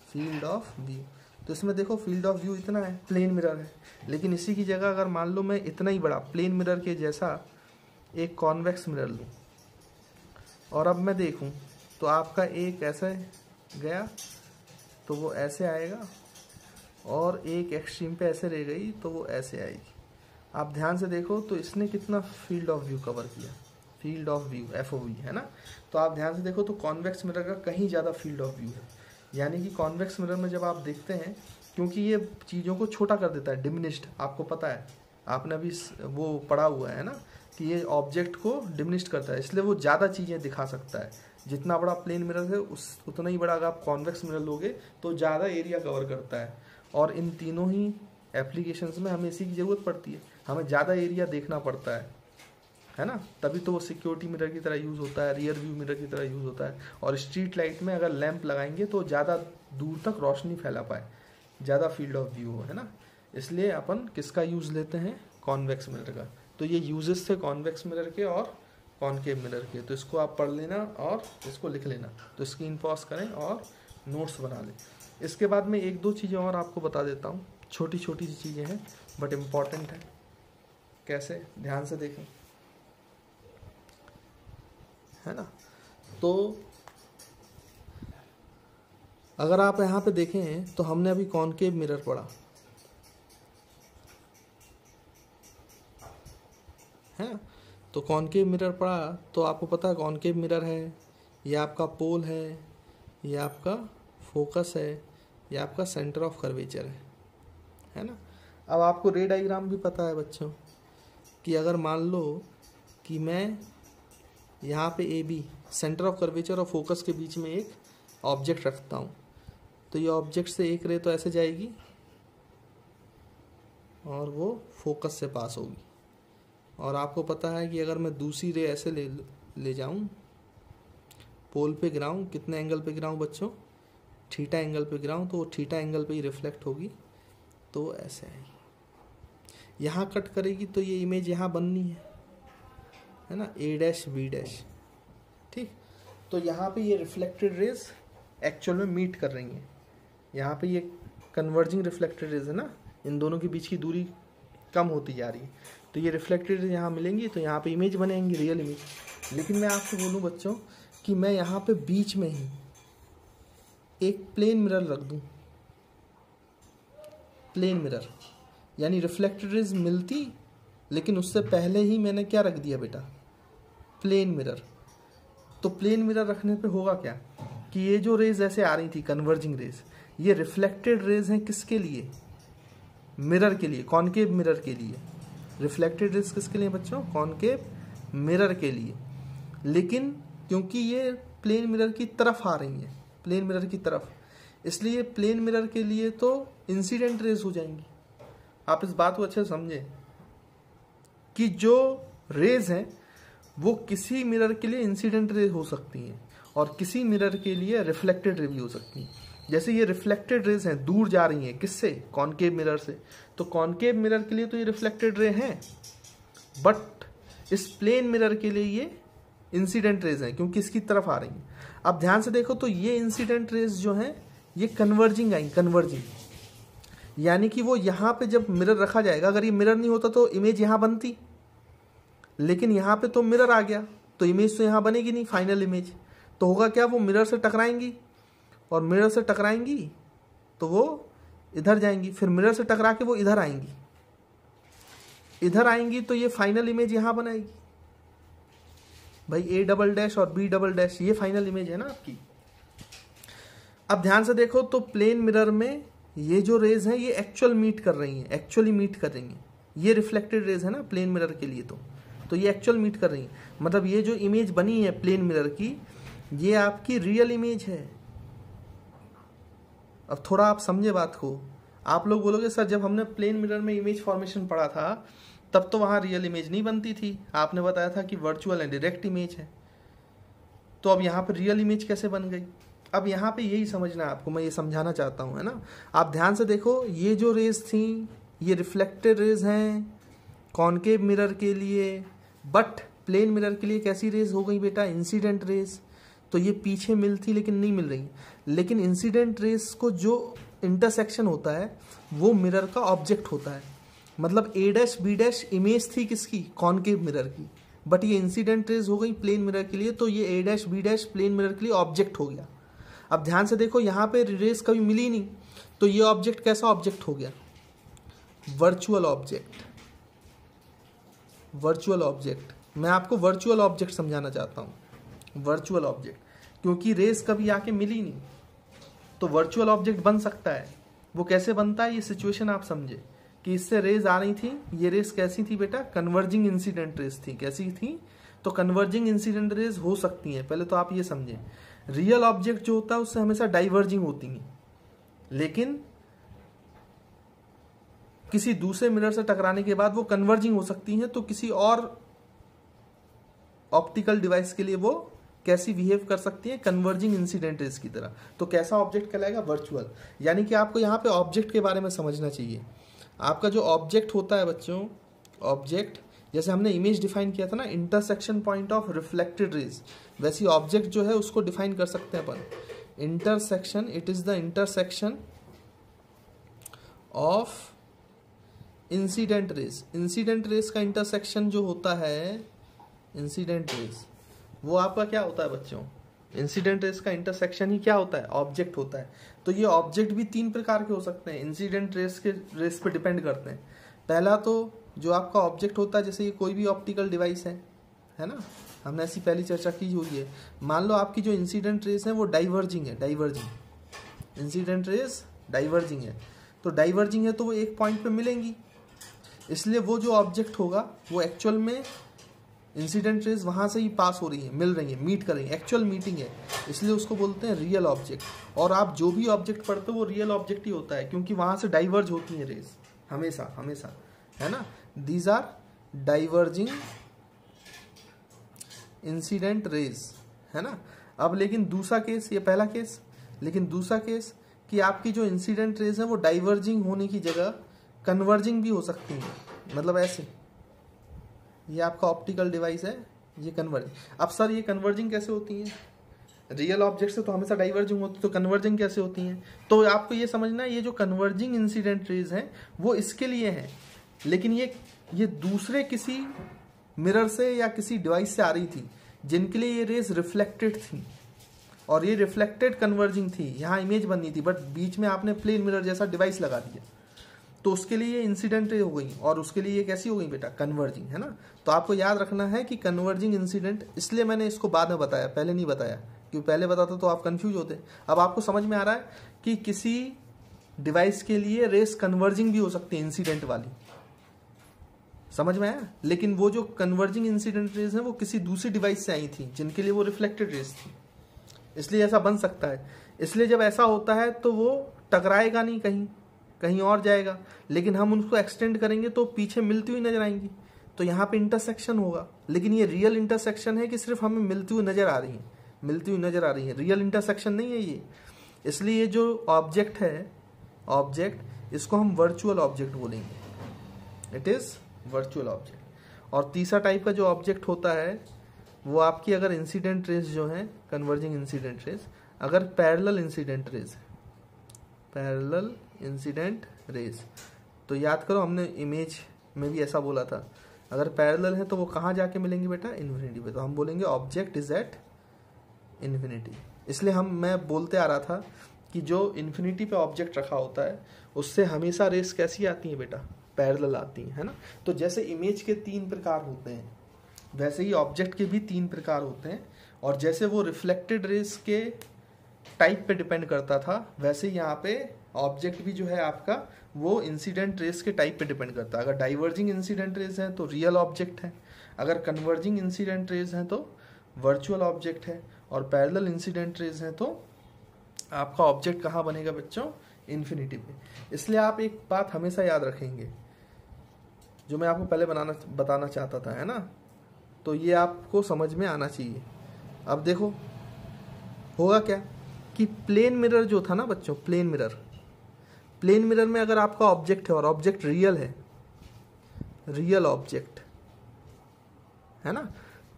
फील्ड ऑफ व्यू। तो इसमें देखो फील्ड ऑफ व्यू इतना है, प्लेन मिरर है, लेकिन इसी की जगह अगर मान लो मैं इतना ही बड़ा प्लेन मिरर के जैसा एक कॉन्वेक्स मिरर लूँ और अब मैं देखूँ तो आपका एक ऐसे गया तो वो ऐसे आएगा, और एक एक्सट्रीम पे ऐसे रह गई तो वो ऐसे आएगी। आप ध्यान से देखो तो इसने कितना फील्ड ऑफ व्यू कवर किया, फील्ड ऑफ व्यू FOV, है ना। तो आप ध्यान से देखो तो कॉन्वेक्स मिरर का कहीं ज़्यादा फील्ड ऑफ व्यू है, यानी कि कॉन्वेक्स मिरर में जब आप देखते हैं, क्योंकि ये चीज़ों को छोटा कर देता है, डिमिनिश्ड, आपको पता है, आपने अभी वो पढ़ा हुआ है ना कि ये ऑब्जेक्ट को डिमिनिश्ड करता है, इसलिए वो ज़्यादा चीज़ें दिखा सकता है। जितना बड़ा प्लेन मिरर है उतना ही बड़ा अगर आप कॉन्वेक्स मिरर लोगे तो ज़्यादा एरिया कवर करता है। और इन तीनों ही एप्लीकेशंस में हमें इसी की ज़रूरत पड़ती है, हमें ज़्यादा एरिया देखना पड़ता है। है ना, तभी तो वो सिक्योरिटी मिरर की तरह यूज़ होता है, रियर व्यू मिरर की तरह यूज़ होता है। और स्ट्रीट लाइट में अगर लैंप लगाएंगे तो ज़्यादा दूर तक रोशनी फैला पाए, ज़्यादा फील्ड ऑफ व्यू हो, है ना। इसलिए अपन किसका यूज़ लेते हैं, कॉन्वेक्स मिरर का। तो ये यूजेस थे कॉन्वेक्स मिरर के और कॉनकेव मिरर के। तो इसको आप पढ़ लेना और इसको लिख लेना, तो स्क्रीन पॉज करें और नोट्स बना लें। इसके बाद में एक दो चीज़ें और आपको बता देता हूँ, छोटी छोटी सी चीज़ें हैं बट इम्पॉर्टेंट है। कैसे, ध्यान से देखें, है ना। तो अगर आप यहाँ पे देखें तो हमने अभी कॉनकेव मिरर पढ़ा है ना। तो कॉनकेव मिरर पढ़ा तो आपको पता है कॉनकेव मिरर है, ये आपका पोल है, ये आपका फोकस है, ये आपका सेंटर ऑफ कर्वेचर है ना। अब आपको रे डायग्राम भी पता है बच्चों, कि अगर मान लो कि मैं यहाँ पे A B centre of curvature और फोकस के बीच में एक ऑब्जेक्ट रखता हूँ, तो ये ऑब्जेक्ट से एक रे तो ऐसे जाएगी और वो फोकस से पास होगी। और आपको पता है कि अगर मैं दूसरी रे ऐसे ले जाऊँ, पोल पे गिराऊँ, कितने एंगल पे गिराऊँ बच्चों, थीटा एंगल पे गिराऊँ, तो वो थीटा एंगल पे ही रिफ्लेक्ट होगी, तो ऐसे आएगी। यहाँ कट करेगी तो ये इमेज यहाँ बननी है ना, ए डैश बी डैश, ठीक। तो यहाँ पे ये रिफ्लेक्टेड रेज एक्चुअल में मीट कर रही हैं, यहाँ पे ये कन्वर्जिंग रिफ्लेक्टेड रेज है ना, इन दोनों के बीच की दूरी कम होती जा रही है, तो ये रिफ्लेक्टेड रेज यहाँ मिलेंगी, तो यहाँ पे इमेज बनेंगी, रियल इमेज। लेकिन मैं आपको बोलूँ बच्चों कि मैं यहाँ पे बीच में ही एक प्लेन मिरर रख दूँ, प्लेन मिरर, यानी रिफ्लेक्टेड रेज मिलती, लेकिन उससे पहले ही मैंने क्या रख दिया बेटा, प्लेन मिरर। तो प्लेन मिरर रखने पे होगा क्या कि ये जो रेज ऐसे आ रही थी कन्वर्जिंग रेज, ये रिफ्लेक्टेड रेज हैं किसके लिए, मिरर के लिए, कॉनकेव मिरर के लिए। रिफ्लेक्टेड रेज किसके लिए बच्चों, कॉनकेव मिरर के लिए। लेकिन क्योंकि ये प्लेन मिरर की तरफ आ रही है, प्लेन मिरर की तरफ, इसलिए प्लेन मिरर के लिए तो इंसिडेंट रेज हो जाएंगी। आप इस बात को अच्छे से समझें कि जो रेज हैं वो किसी मिरर के लिए इंसिडेंट रेज हो सकती हैं और किसी मिरर के लिए रिफ्लेक्टेड रे भी हो सकती हैं। जैसे ये रिफ्लेक्टेड रेज हैं, दूर जा रही हैं, किससे, कॉनकेव मिरर से, तो कॉनकेव मिरर के लिए तो ये रिफ्लेक्टेड रे हैं, बट इस प्लेन मिरर के लिए ये इंसिडेंट रेज हैं क्योंकि इसकी तरफ आ रही हैं। अब ध्यान से देखो तो ये इंसिडेंट रेज जो हैं ये कन्वर्जिंग आई, कन्वर्जिंग, यानी कि वो यहाँ पे जब मिरर रखा जाएगा, अगर ये मिरर नहीं होता तो इमेज यहाँ बनती, लेकिन यहाँ पे तो मिरर आ गया तो इमेज तो यहाँ बनेगी नहीं, फाइनल इमेज। तो होगा क्या, वो मिरर से टकराएंगी और मिरर से टकराएंगी तो वो इधर जाएंगी, फिर मिरर से टकरा के वो इधर आएंगी, इधर आएंगी तो ये फाइनल इमेज यहाँ बनाएगी भाई, ए डबल डैश और बी डबल डैश, ये फाइनल इमेज है ना आपकी। अब ध्यान से देखो तो प्लेन मिरर में ये जो रेज हैं ये एक्चुअल मीट कर रही हैं, एक्चुअली मीट कर रही हैं। ये रिफ्लेक्टेड रेज है ना प्लेन मिरर के लिए, तो ये एक्चुअल मीट कर रही हैं, मतलब ये जो इमेज बनी है प्लेन मिरर की, ये आपकी रियल इमेज है। अब थोड़ा आप समझे बात को। आप लोग बोलोगे सर जब हमने प्लेन मिरर में इमेज फॉर्मेशन पढ़ा था तब तो वहाँ रियल इमेज नहीं बनती थी, आपने बताया था कि वर्चुअल एंड डायरेक्ट इमेज है, तो अब यहाँ पर रियल इमेज कैसे बन गई। अब यहाँ पे यही समझना है आपको, मैं ये समझाना चाहता हूँ, है ना। आप ध्यान से देखो, ये जो रेज थी ये रिफ्लेक्टेड रेज हैं कॉनकेव मिरर के लिए, बट प्लेन मिरर के लिए कैसी रेज हो गई बेटा, इंसिडेंट रेज। तो ये पीछे मिलती लेकिन नहीं मिल रही, लेकिन इंसिडेंट रेज को जो इंटरसेक्शन होता है वो मिरर का ऑब्जेक्ट होता है। मतलब A dash B dash image थी किसकी, कॉनकेव मिरर की, बट ये इंसिडेंट रेज हो गई प्लेन मिरर के लिए, तो ये A dash B dash plane mirror के लिए ऑब्जेक्ट हो गया। अब ध्यान से देखो यहाँ पे रेज कभी मिली नहीं, तो ये ऑब्जेक्ट कैसा ऑब्जेक्ट हो गया, वर्चुअल ऑब्जेक्ट। वर्चुअल ऑब्जेक्ट, मैं आपको वर्चुअल ऑब्जेक्ट समझाना चाहता हूँ, वर्चुअल ऑब्जेक्ट, क्योंकि रेज कभी आके मिली नहीं तो वर्चुअल ऑब्जेक्ट बन सकता है। वो कैसे बनता है, ये सिचुएशन आप समझे कि इससे रेज आ रही थी, ये रेज कैसी थी बेटा, कन्वर्जिंग इंसिडेंट रेज थी। कैसी थी, तो कन्वर्जिंग इंसिडेंट रेज हो सकती हैं, पहले तो आप ये समझें। रियल ऑब्जेक्ट जो होता है उससे हमेशा डाइवर्जिंग होती हैं, लेकिन किसी दूसरे मिरर से टकराने के बाद वो कन्वर्जिंग हो सकती हैं, तो किसी और ऑप्टिकल डिवाइस के लिए वो कैसी बिहेव कर सकती है, कन्वर्जिंग इंसिडेंट रेज की तरह। तो कैसा ऑब्जेक्ट कहलाएगा, वर्चुअल। यानी कि आपको यहाँ पे ऑब्जेक्ट के बारे में समझना चाहिए। आपका जो ऑब्जेक्ट होता है बच्चों, ऑब्जेक्ट जैसे हमने इमेज डिफाइन किया था ना, intersection point of reflected rays, वैसी ऑब्जेक्ट जो है उसको डिफाइन कर सकते हैं अपन। Intersection, it is the intersection of incident rays. Incident rays का इंटरसेक्शन जो होता है, इंसिडेंट रेज, वो आपका क्या होता है बच्चों, इंसिडेंट रेज का इंटरसेक्शन ही क्या होता है, ऑब्जेक्ट होता है। तो ये ऑब्जेक्ट भी तीन प्रकार के हो सकते हैं, इंसिडेंट रेज के रेज पे डिपेंड करते हैं। पहला तो जो आपका ऑब्जेक्ट होता है, जैसे ये कोई भी ऑप्टिकल डिवाइस है ना, हमने ऐसी पहली चर्चा की हुई है। मान लो आपकी जो इंसिडेंट रेज है वो डाइवर्जिंग है, डाइवर्जिंग, इंसिडेंट रेज डाइवर्जिंग है। तो डाइवर्जिंग है तो वो एक पॉइंट पे मिलेंगी, इसलिए वो जो ऑब्जेक्ट होगा वो एक्चुअल में इंसिडेंट रेज वहां से ही पास हो रही है, मिल रही है, मीट कर रही है, एक्चुअल मीटिंग है, इसलिए उसको बोलते हैं रियल ऑब्जेक्ट। और आप जो भी ऑब्जेक्ट पढ़ते हो वो रियल ऑब्जेक्ट ही होता है, क्योंकि वहां से डाइवर्ज होती है रेज हमेशा हमेशा, है ना। These are diverging incident rays, है ना। अब लेकिन दूसरा केस, ये पहला केस, लेकिन दूसरा केस कि आपकी जो इंसिडेंट रेज है वो डाइवर्जिंग होने की जगह कन्वर्जिंग भी हो सकती है। मतलब ऐसे, ये आपका ऑप्टिकल डिवाइस है, ये कन्वर्जिंग। अब सर ये कन्वर्जिंग कैसे होती है, रियल ऑब्जेक्ट से तो हमेशा डाइवर्जिंग होती है, तो कन्वर्जिंग कैसे होती है। तो आपको ये समझना है, ये जो कन्वर्जिंग इंसिडेंट रेज है वो इसके लिए है, लेकिन ये दूसरे किसी मिरर से या किसी डिवाइस से आ रही थी जिनके लिए ये रेज रिफ्लेक्टेड थी, और ये रिफ्लेक्टेड कन्वर्जिंग थी, यहाँ इमेज बननी थी, बट बीच में आपने प्लेन मिरर जैसा डिवाइस लगा दिया, तो उसके लिए ये इंसिडेंट हो गई, और उसके लिए ये कैसी हो गई बेटा, कन्वर्जिंग, है ना। तो आपको याद रखना है कि कन्वर्जिंग इंसिडेंट, इसलिए मैंने इसको बाद में बताया, पहले नहीं बताया, क्योंकि पहले बताता तो आप कंफ्यूज होते। अब आपको समझ में आ रहा है कि किसी डिवाइस के लिए रेस कन्वर्जिंग भी हो सकती है, इंसिडेंट वाली, समझ में आया। लेकिन वो जो कन्वर्जिंग इंसिडेंट रेज है वो किसी दूसरी डिवाइस से आई थी जिनके लिए वो रिफ्लेक्टेड रेज थी, इसलिए ऐसा बन सकता है। इसलिए जब ऐसा होता है तो वो टकराएगा नहीं, कहीं और जाएगा, लेकिन हम उनको एक्सटेंड करेंगे तो पीछे मिलती हुई नजर आएंगी, तो यहाँ पे इंटरसेक्शन होगा। लेकिन ये रियल इंटरसेक्शन है कि सिर्फ हमें मिलती हुई नजर आ रही है, मिलती हुई नजर आ रही है, रियल इंटरसेक्शन नहीं है ये। इसलिए ये जो ऑब्जेक्ट है, ऑब्जेक्ट, इसको हम वर्चुअल ऑब्जेक्ट बोलेंगे, इट इज वर्चुअल ऑब्जेक्ट। और तीसरा टाइप का जो ऑब्जेक्ट होता है वो आपकी, अगर इंसिडेंट रेज जो है, कन्वर्जिंग इंसिडेंट रेज, अगर पैरेलल इंसिडेंट रेज है, पैरेलल इंसिडेंट रेज, तो याद करो हमने इमेज में भी ऐसा बोला था, अगर पैरेलल है तो वो कहाँ जाके मिलेंगे बेटा, इन्फिनिटी पे। तो हम बोलेंगे ऑब्जेक्ट इज एट इन्फिनिटी। इसलिए मैं बोलते आ रहा था कि जो इन्फिनिटी पे ऑब्जेक्ट रखा होता है उससे हमेशा रेस कैसी आती है बेटा, पैरेलल आती है ना। तो जैसे इमेज के 3 प्रकार होते हैं वैसे ही ऑब्जेक्ट के भी 3 प्रकार होते हैं, और जैसे वो रिफ्लेक्टेड रेस के टाइप पे डिपेंड करता था, वैसे ही यहाँ पे ऑब्जेक्ट भी जो है आपका वो इंसिडेंट रेस के टाइप पे डिपेंड करता है। अगर डाइवर्जिंग इंसिडेंट रेस है तो रियल ऑब्जेक्ट है, अगर कन्वर्जिंग इंसिडेंट रेस है तो वर्चुअल ऑब्जेक्ट है, और पैरेलल इंसिडेंट रेस है तो आपका ऑब्जेक्ट कहाँ बनेगा बच्चों, इन्फिनिटी पे। इसलिए आप एक बात हमेशा याद रखेंगे जो मैं आपको पहले बताना चाहता था, है ना, तो ये आपको समझ में आना चाहिए। अब देखो होगा क्या कि प्लेन मिरर जो था ना बच्चों, प्लेन मिरर में अगर आपका ऑब्जेक्ट है और ऑब्जेक्ट रियल है, रियल ऑब्जेक्ट है ना,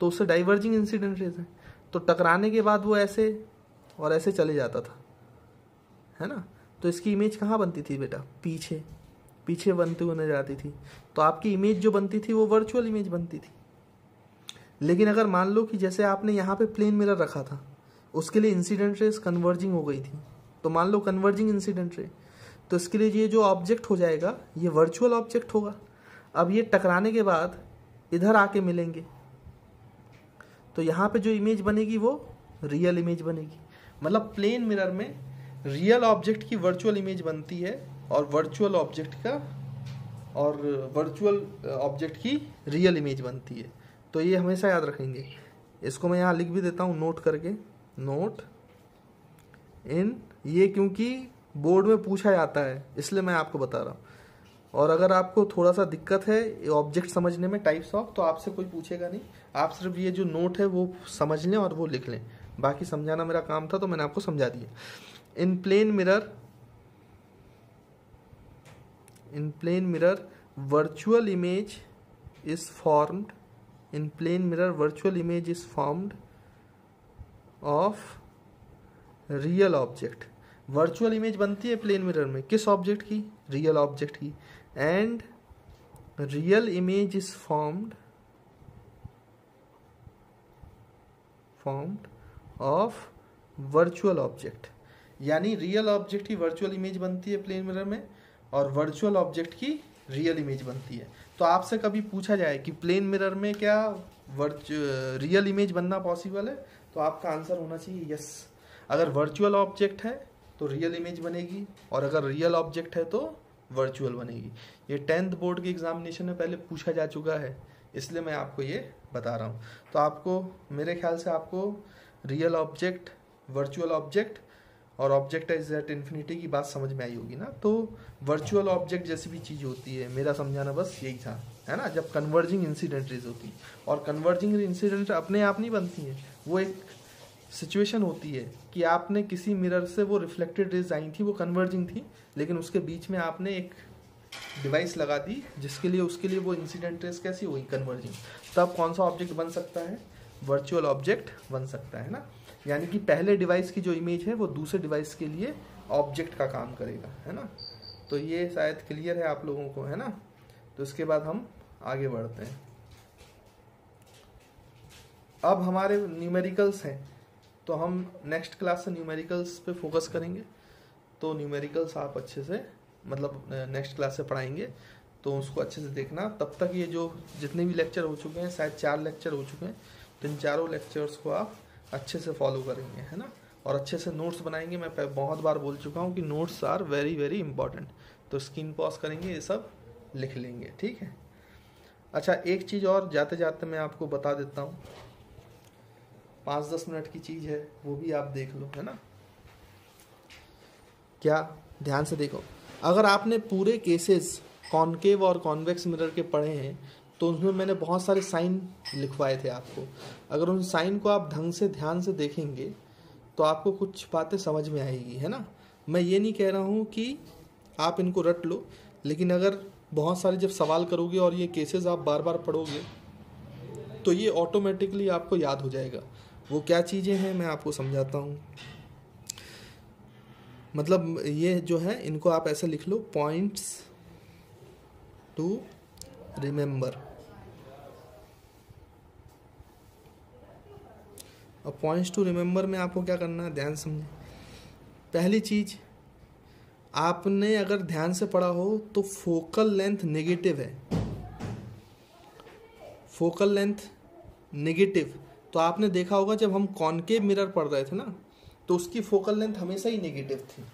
तो उससे डाइवर्जिंग इंसिडेंट रेज है, तो टकराने के बाद वो ऐसे और ऐसे चले जाता था, है ना। तो इसकी इमेज कहाँ बनती थी बेटा, पीछे बनते हुए नजर आती थी। तो आपकी इमेज जो बनती थी वो वर्चुअल इमेज बनती थी। लेकिन अगर मान लो कि जैसे आपने यहाँ पे प्लेन मिरर रखा था, उसके लिए इंसिडेंट रेस कन्वर्जिंग हो गई थी, तो मान लो कन्वर्जिंग इंसिडेंट रे, तो इसके लिए ये जो ऑब्जेक्ट हो जाएगा ये वर्चुअल ऑब्जेक्ट होगा। अब ये टकराने के बाद इधर आके मिलेंगे, तो यहाँ पे जो इमेज बनेगी वो रियल इमेज बनेगी। मतलब प्लेन मिरर में रियल ऑब्जेक्ट की वर्चुअल इमेज बनती है, और वर्चुअल ऑब्जेक्ट की रियल इमेज बनती है। तो ये हमेशा याद रखेंगे। इसको मैं यहाँ लिख भी देता हूँ नोट करके, नोट इन, ये क्योंकि बोर्ड में पूछा जाता है इसलिए मैं आपको बता रहा हूँ। और अगर आपको थोड़ा सा दिक्कत है ऑब्जेक्ट समझने में टाइप्स ऑफ, तो आपसे कोई पूछेगा नहीं, आप सिर्फ ये जो नोट है वो समझ लें और वो लिख लें। बाकी समझाना मेरा काम था तो मैंने आपको समझा दिया। In plane mirror virtual image is formed in plane mirror virtual image is formed of real object। Virtual image बनती है प्लेन मिरर में किस ऑब्जेक्ट की? रियल ऑब्जेक्ट की। And real image is formed of virtual object, यानी real object की virtual image बनती है प्लेन मिरर में और वर्चुअल ऑब्जेक्ट की रियल इमेज बनती है। तो आपसे कभी पूछा जाए कि प्लेन मिरर में क्या रियल इमेज बनना पॉसिबल है, तो आपका आंसर होना चाहिए यस। अगर वर्चुअल ऑब्जेक्ट है तो रियल इमेज बनेगी और अगर रियल ऑब्जेक्ट है तो वर्चुअल बनेगी। ये 10th बोर्ड के एग्जामिनेशन में पहले पूछा जा चुका है, इसलिए मैं आपको ये बता रहा हूँ। तो आपको मेरे ख्याल से आपको रियल ऑब्जेक्ट, वर्चुअल ऑब्जेक्ट और ऑब्जेक्ट इज एट इन्फिनिटी की बात समझ में आई होगी ना। तो वर्चुअल ऑब्जेक्ट जैसी भी चीज़ होती है, मेरा समझाना बस यही था, है ना। जब कन्वर्जिंग इंसिडेंटरीज होती और कन्वर्जिंग इंसिडेंट अपने आप नहीं बनती हैं, वो एक सिचुएशन होती है कि आपने किसी मिरर से वो रिफ्लेक्टेड रेज आई थी, वो कन्वर्जिंग थी, लेकिन उसके बीच में आपने एक डिवाइस लगा दी जिसके लिए उसके लिए वो इंसिडेंट रेज कैसी हुई? कन्वर्जिंग। तब कौन सा ऑब्जेक्ट बन सकता है? वर्चुअल ऑब्जेक्ट बन सकता है ना। यानी कि पहले डिवाइस की जो इमेज है वो दूसरे डिवाइस के लिए ऑब्जेक्ट का काम करेगा, है ना। तो ये शायद क्लियर है आप लोगों को, है ना। तो इसके बाद हम आगे बढ़ते हैं। अब हमारे न्यूमेरिकल्स हैं, तो हम नेक्स्ट क्लास से न्यूमेरिकल्स पे फोकस करेंगे। तो न्यूमेरिकल्स आप अच्छे से मतलब नेक्स्ट क्लास से पढ़ाएंगे, तो उसको अच्छे से देखना। तब तक ये जो जितने भी लेक्चर हो चुके हैं, शायद 4 लेक्चर हो चुके हैं, तो इन चारों लेक्चर्स को आप अच्छे से फॉलो करेंगे, है ना। और अच्छे से नोट्स बनाएंगे। मैं बहुत बार बोल चुका हूँ कि notes are very very important. तो स्क्रीन पॉज करेंगे, ये सब लिख लेंगे, ठीक है। अच्छा, एक चीज़ और जाते जाते मैं आपको बता देता हूँ, 5-10 मिनट की चीज़ है, वो भी आप देख लो, है ना। क्या? ध्यान से देखो। अगर आपने पूरे केसेस कॉनकेव और कॉन्वेक्स मिरर के पढ़े हैं तो उसमें मैंने बहुत सारे साइन लिखवाए थे आपको। अगर उन साइन को आप ढंग से ध्यान से देखेंगे तो आपको कुछ बातें समझ में आएगी, है ना। मैं ये नहीं कह रहा हूँ कि आप इनको रट लो, लेकिन अगर बहुत सारे जब सवाल करोगे और ये केसेस आप बार बार पढ़ोगे तो ये ऑटोमेटिकली आपको याद हो जाएगा। वो क्या चीज़ें हैं मैं आपको समझाता हूँ। मतलब ये जो है इनको आप ऐसे लिख लो, पॉइंट्स टू रिमेंबर। और पॉइंट्स टू रिमेंबर में आपको क्या करना है, ध्यान समझें। पहली चीज़, आपने अगर ध्यान से पढ़ा हो तो फोकल लेंथ नेगेटिव है। फोकल लेंथ नेगेटिव, तो आपने देखा होगा जब हम कॉनकेव मिरर पढ़ रहे थे ना, तो उसकी फोकल लेंथ हमेशा ही नेगेटिव थी।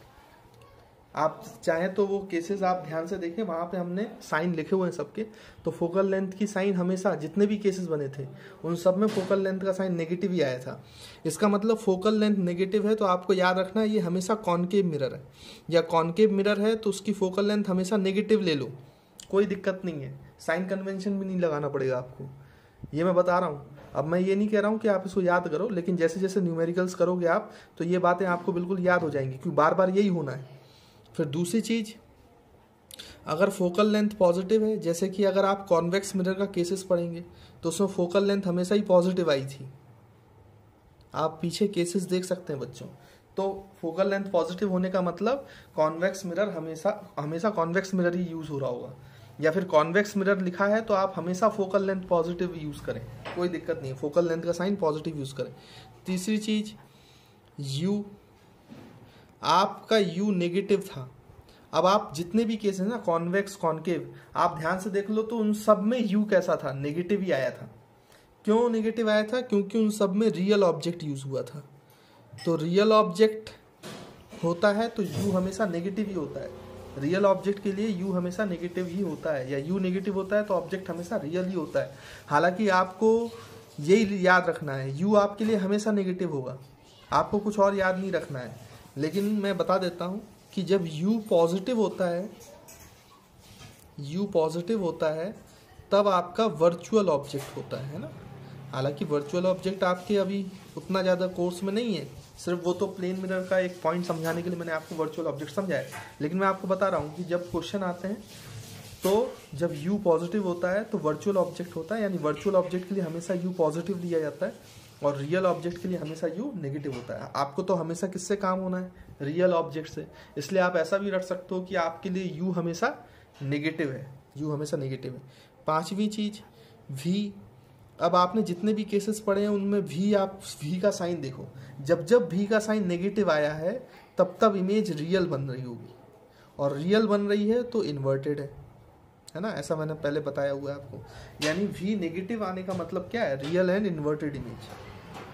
आप चाहें तो वो केसेस आप ध्यान से देखें, वहाँ पे हमने साइन लिखे हुए हैं सबके। तो फोकल लेंथ की साइन हमेशा जितने भी केसेस बने थे उन सब में फोकल लेंथ का साइन नेगेटिव ही आया था। इसका मतलब फोकल लेंथ नेगेटिव है तो आपको याद रखना ये हमेशा कॉनकेव मिरर है, या कॉनकेव मिरर है तो उसकी फोकल लेंथ हमेशा नेगेटिव ले लो, कोई दिक्कत नहीं है। साइन कन्वेंशन भी नहीं लगाना पड़ेगा आपको, ये मैं बता रहा हूँ। अब मैं ये नहीं कह रहा हूँ कि आप इसको याद करो, लेकिन जैसे जैसे न्यूमेरिकल्स करोगे आप तो ये बातें आपको बिल्कुल याद हो जाएंगी, क्योंकि बार बार यही होना है। फिर दूसरी चीज़, अगर फोकल लेंथ पॉजिटिव है, जैसे कि अगर आप कॉन्वेक्स मिरर का केसेस पढ़ेंगे तो उसमें फोकल लेंथ हमेशा ही पॉजिटिव आई थी। आप पीछे केसेस देख सकते हैं बच्चों। तो फोकल लेंथ पॉजिटिव होने का मतलब कॉन्वेक्स मिरर हमेशा कॉन्वेक्स मिरर ही यूज़ हो रहा होगा, या फिर कॉन्वेक्स मिरर लिखा है तो आप हमेशा फोकल लेंथ पॉजिटिव यूज़ करें, कोई दिक्कत नहीं है। फोकल लेंथ का साइन पॉजिटिव यूज़ करें। तीसरी चीज़, यू, आपका यू नेगेटिव था। अब आप जितने भी केस हैं ना, कॉन्वेक्स कॉनकेव, आप ध्यान से देख लो तो उन सब में यू कैसा था? नेगेटिव ही आया था। क्यों नेगेटिव आया था? क्योंकि उन सब में रियल ऑब्जेक्ट यूज हुआ था। तो रियल ऑब्जेक्ट होता है तो यू हमेशा नेगेटिव ही होता है। रियल ऑब्जेक्ट के लिए यू हमेशा नेगेटिव ही होता है, या यू नेगेटिव होता है तो ऑब्जेक्ट हमेशा रियल ही होता है। हालांकि आपको यही याद रखना है, यू आपके लिए हमेशा नेगेटिव होगा, आपको कुछ और याद नहीं रखना है। लेकिन मैं बता देता हूं कि जब u पॉजिटिव होता है u पॉजिटिव होता है तब आपका वर्चुअल ऑब्जेक्ट होता है ना। हालांकि वर्चुअल ऑब्जेक्ट आपके अभी उतना ज़्यादा कोर्स में नहीं है, सिर्फ वो तो प्लेन मिरर का एक पॉइंट समझाने के लिए मैंने आपको वर्चुअल ऑब्जेक्ट समझाया। लेकिन मैं आपको बता रहा हूँ कि जब क्वेश्चन आते हैं तो जब u पॉजिटिव होता है तो वर्चुअल ऑब्जेक्ट होता है, यानी वर्चुअल ऑब्जेक्ट के लिए हमेशा u पॉजिटिव लिया जाता है और रियल ऑब्जेक्ट के लिए हमेशा u नेगेटिव होता है। आपको तो हमेशा किससे काम होना है? रियल ऑब्जेक्ट से। इसलिए आप ऐसा भी रख सकते हो कि आपके लिए u हमेशा नेगेटिव है, u हमेशा नेगेटिव है। पांचवी चीज v। अब आपने जितने भी केसेस पढ़े हैं उनमें v, आप v का साइन देखो, जब जब v का साइन नेगेटिव आया है तब तब इमेज रियल बन रही होगी, और रियल बन रही है तो इन्वर्टेड है ना। ऐसा मैंने पहले बताया हुआ है आपको। यानी v नेगेटिव आने का मतलब क्या है? Real and inverted image,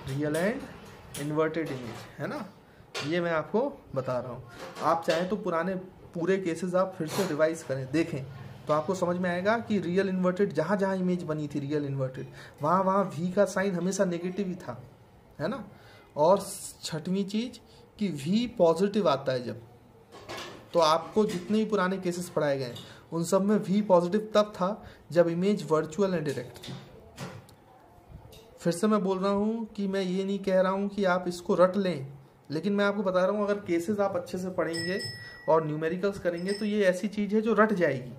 real and inverted image, है ना। ये मैं आपको बता रहा हूँ। आप चाहें तो पुराने पूरे केसेस आप फिर से रिवाइज करें, देखें, तो आपको समझ में आएगा कि रियल इन्वर्टेड जहाँ जहाँ इमेज बनी थी रियल इन्वर्टेड, वहाँ वहाँ v का साइन हमेशा नेगेटिव ही था, है ना। और छठवीं चीज कि v पॉजिटिव आता है जब, तो आपको जितने भी पुराने केसेस पढ़ाए गए उन सब में v पॉजिटिव तब था जब इमेज वर्चुअल एंड डायरेक्ट थी। फिर से मैं बोल रहा हूँ कि मैं ये नहीं कह रहा हूँ कि आप इसको रट लें, लेकिन मैं आपको बता रहा हूँ अगर केसेस आप अच्छे से पढ़ेंगे और न्यूमेरिकल्स करेंगे तो ये ऐसी चीज़ है जो रट जाएगी,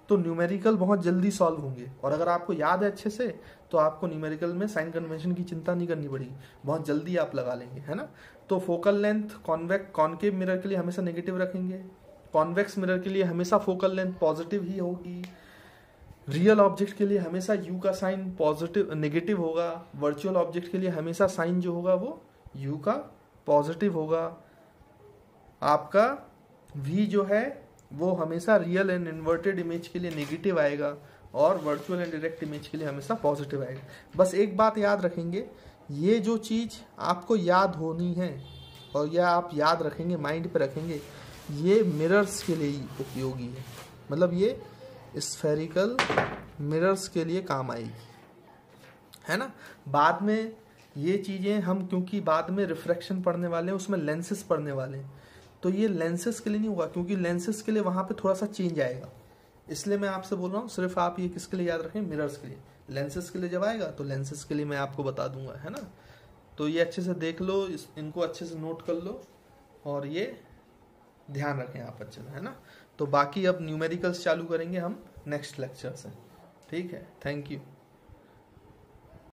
तो न्यूमेरिकल बहुत जल्दी सॉल्व होंगे। और अगर आपको याद है अच्छे से तो आपको न्यूमेरिकल में साइन कन्वेंशन की चिंता नहीं करनी पड़ेगी, बहुत जल्दी आप लगा लेंगे, है ना। तो फोकल लेंथ कॉन्केव मिरर के लिए हमेशा नेगेटिव रखेंगे, कॉन्वेक्स मिरर के लिए हमेशा फोकल लेंथ पॉजिटिव ही होगी, रियल ऑब्जेक्ट के लिए हमेशा u का साइन पॉजिटिव नेगेटिव होगा, वर्चुअल ऑब्जेक्ट के लिए हमेशा साइन जो होगा वो u का पॉजिटिव होगा, आपका v जो है वो हमेशा रियल एंड इन्वर्टेड इमेज के लिए नेगेटिव आएगा और वर्चुअल एंड डायरेक्ट इमेज के लिए हमेशा पॉजिटिव आएगा। बस एक बात याद रखेंगे, ये जो चीज़ आपको याद होनी है और यह आप याद रखेंगे, माइंड पे रखेंगे, ये मिरर्स के लिए ही उपयोगी है, मतलब ये स्फेरिकल मिरर्स के लिए काम आएगी, है ना। बाद में ये चीज़ें हम क्योंकि बाद में रिफ्रैक्शन पढ़ने वाले हैं, उसमें लेंसेस पढ़ने वाले हैं, तो ये लेंसेस के लिए नहीं होगा, क्योंकि लेंसेस के लिए वहाँ पे थोड़ा सा चेंज आएगा। इसलिए मैं आपसे बोल रहा हूँ सिर्फ आप ये किसके लिए याद रखें? मिरर्स के लिए। लेंसेस के लिए जब आएगा तो लेंसेस के लिए मैं आपको बता दूंगा, है ना। तो ये अच्छे से देख लो, इनको अच्छे से नोट कर लो और ये ध्यान रखें आप अच्छे से, है ना। तो बाकी अब न्यूमेरिकल्स चालू करेंगे हम नेक्स्ट लेक्चर से, ठीक है। Thank you.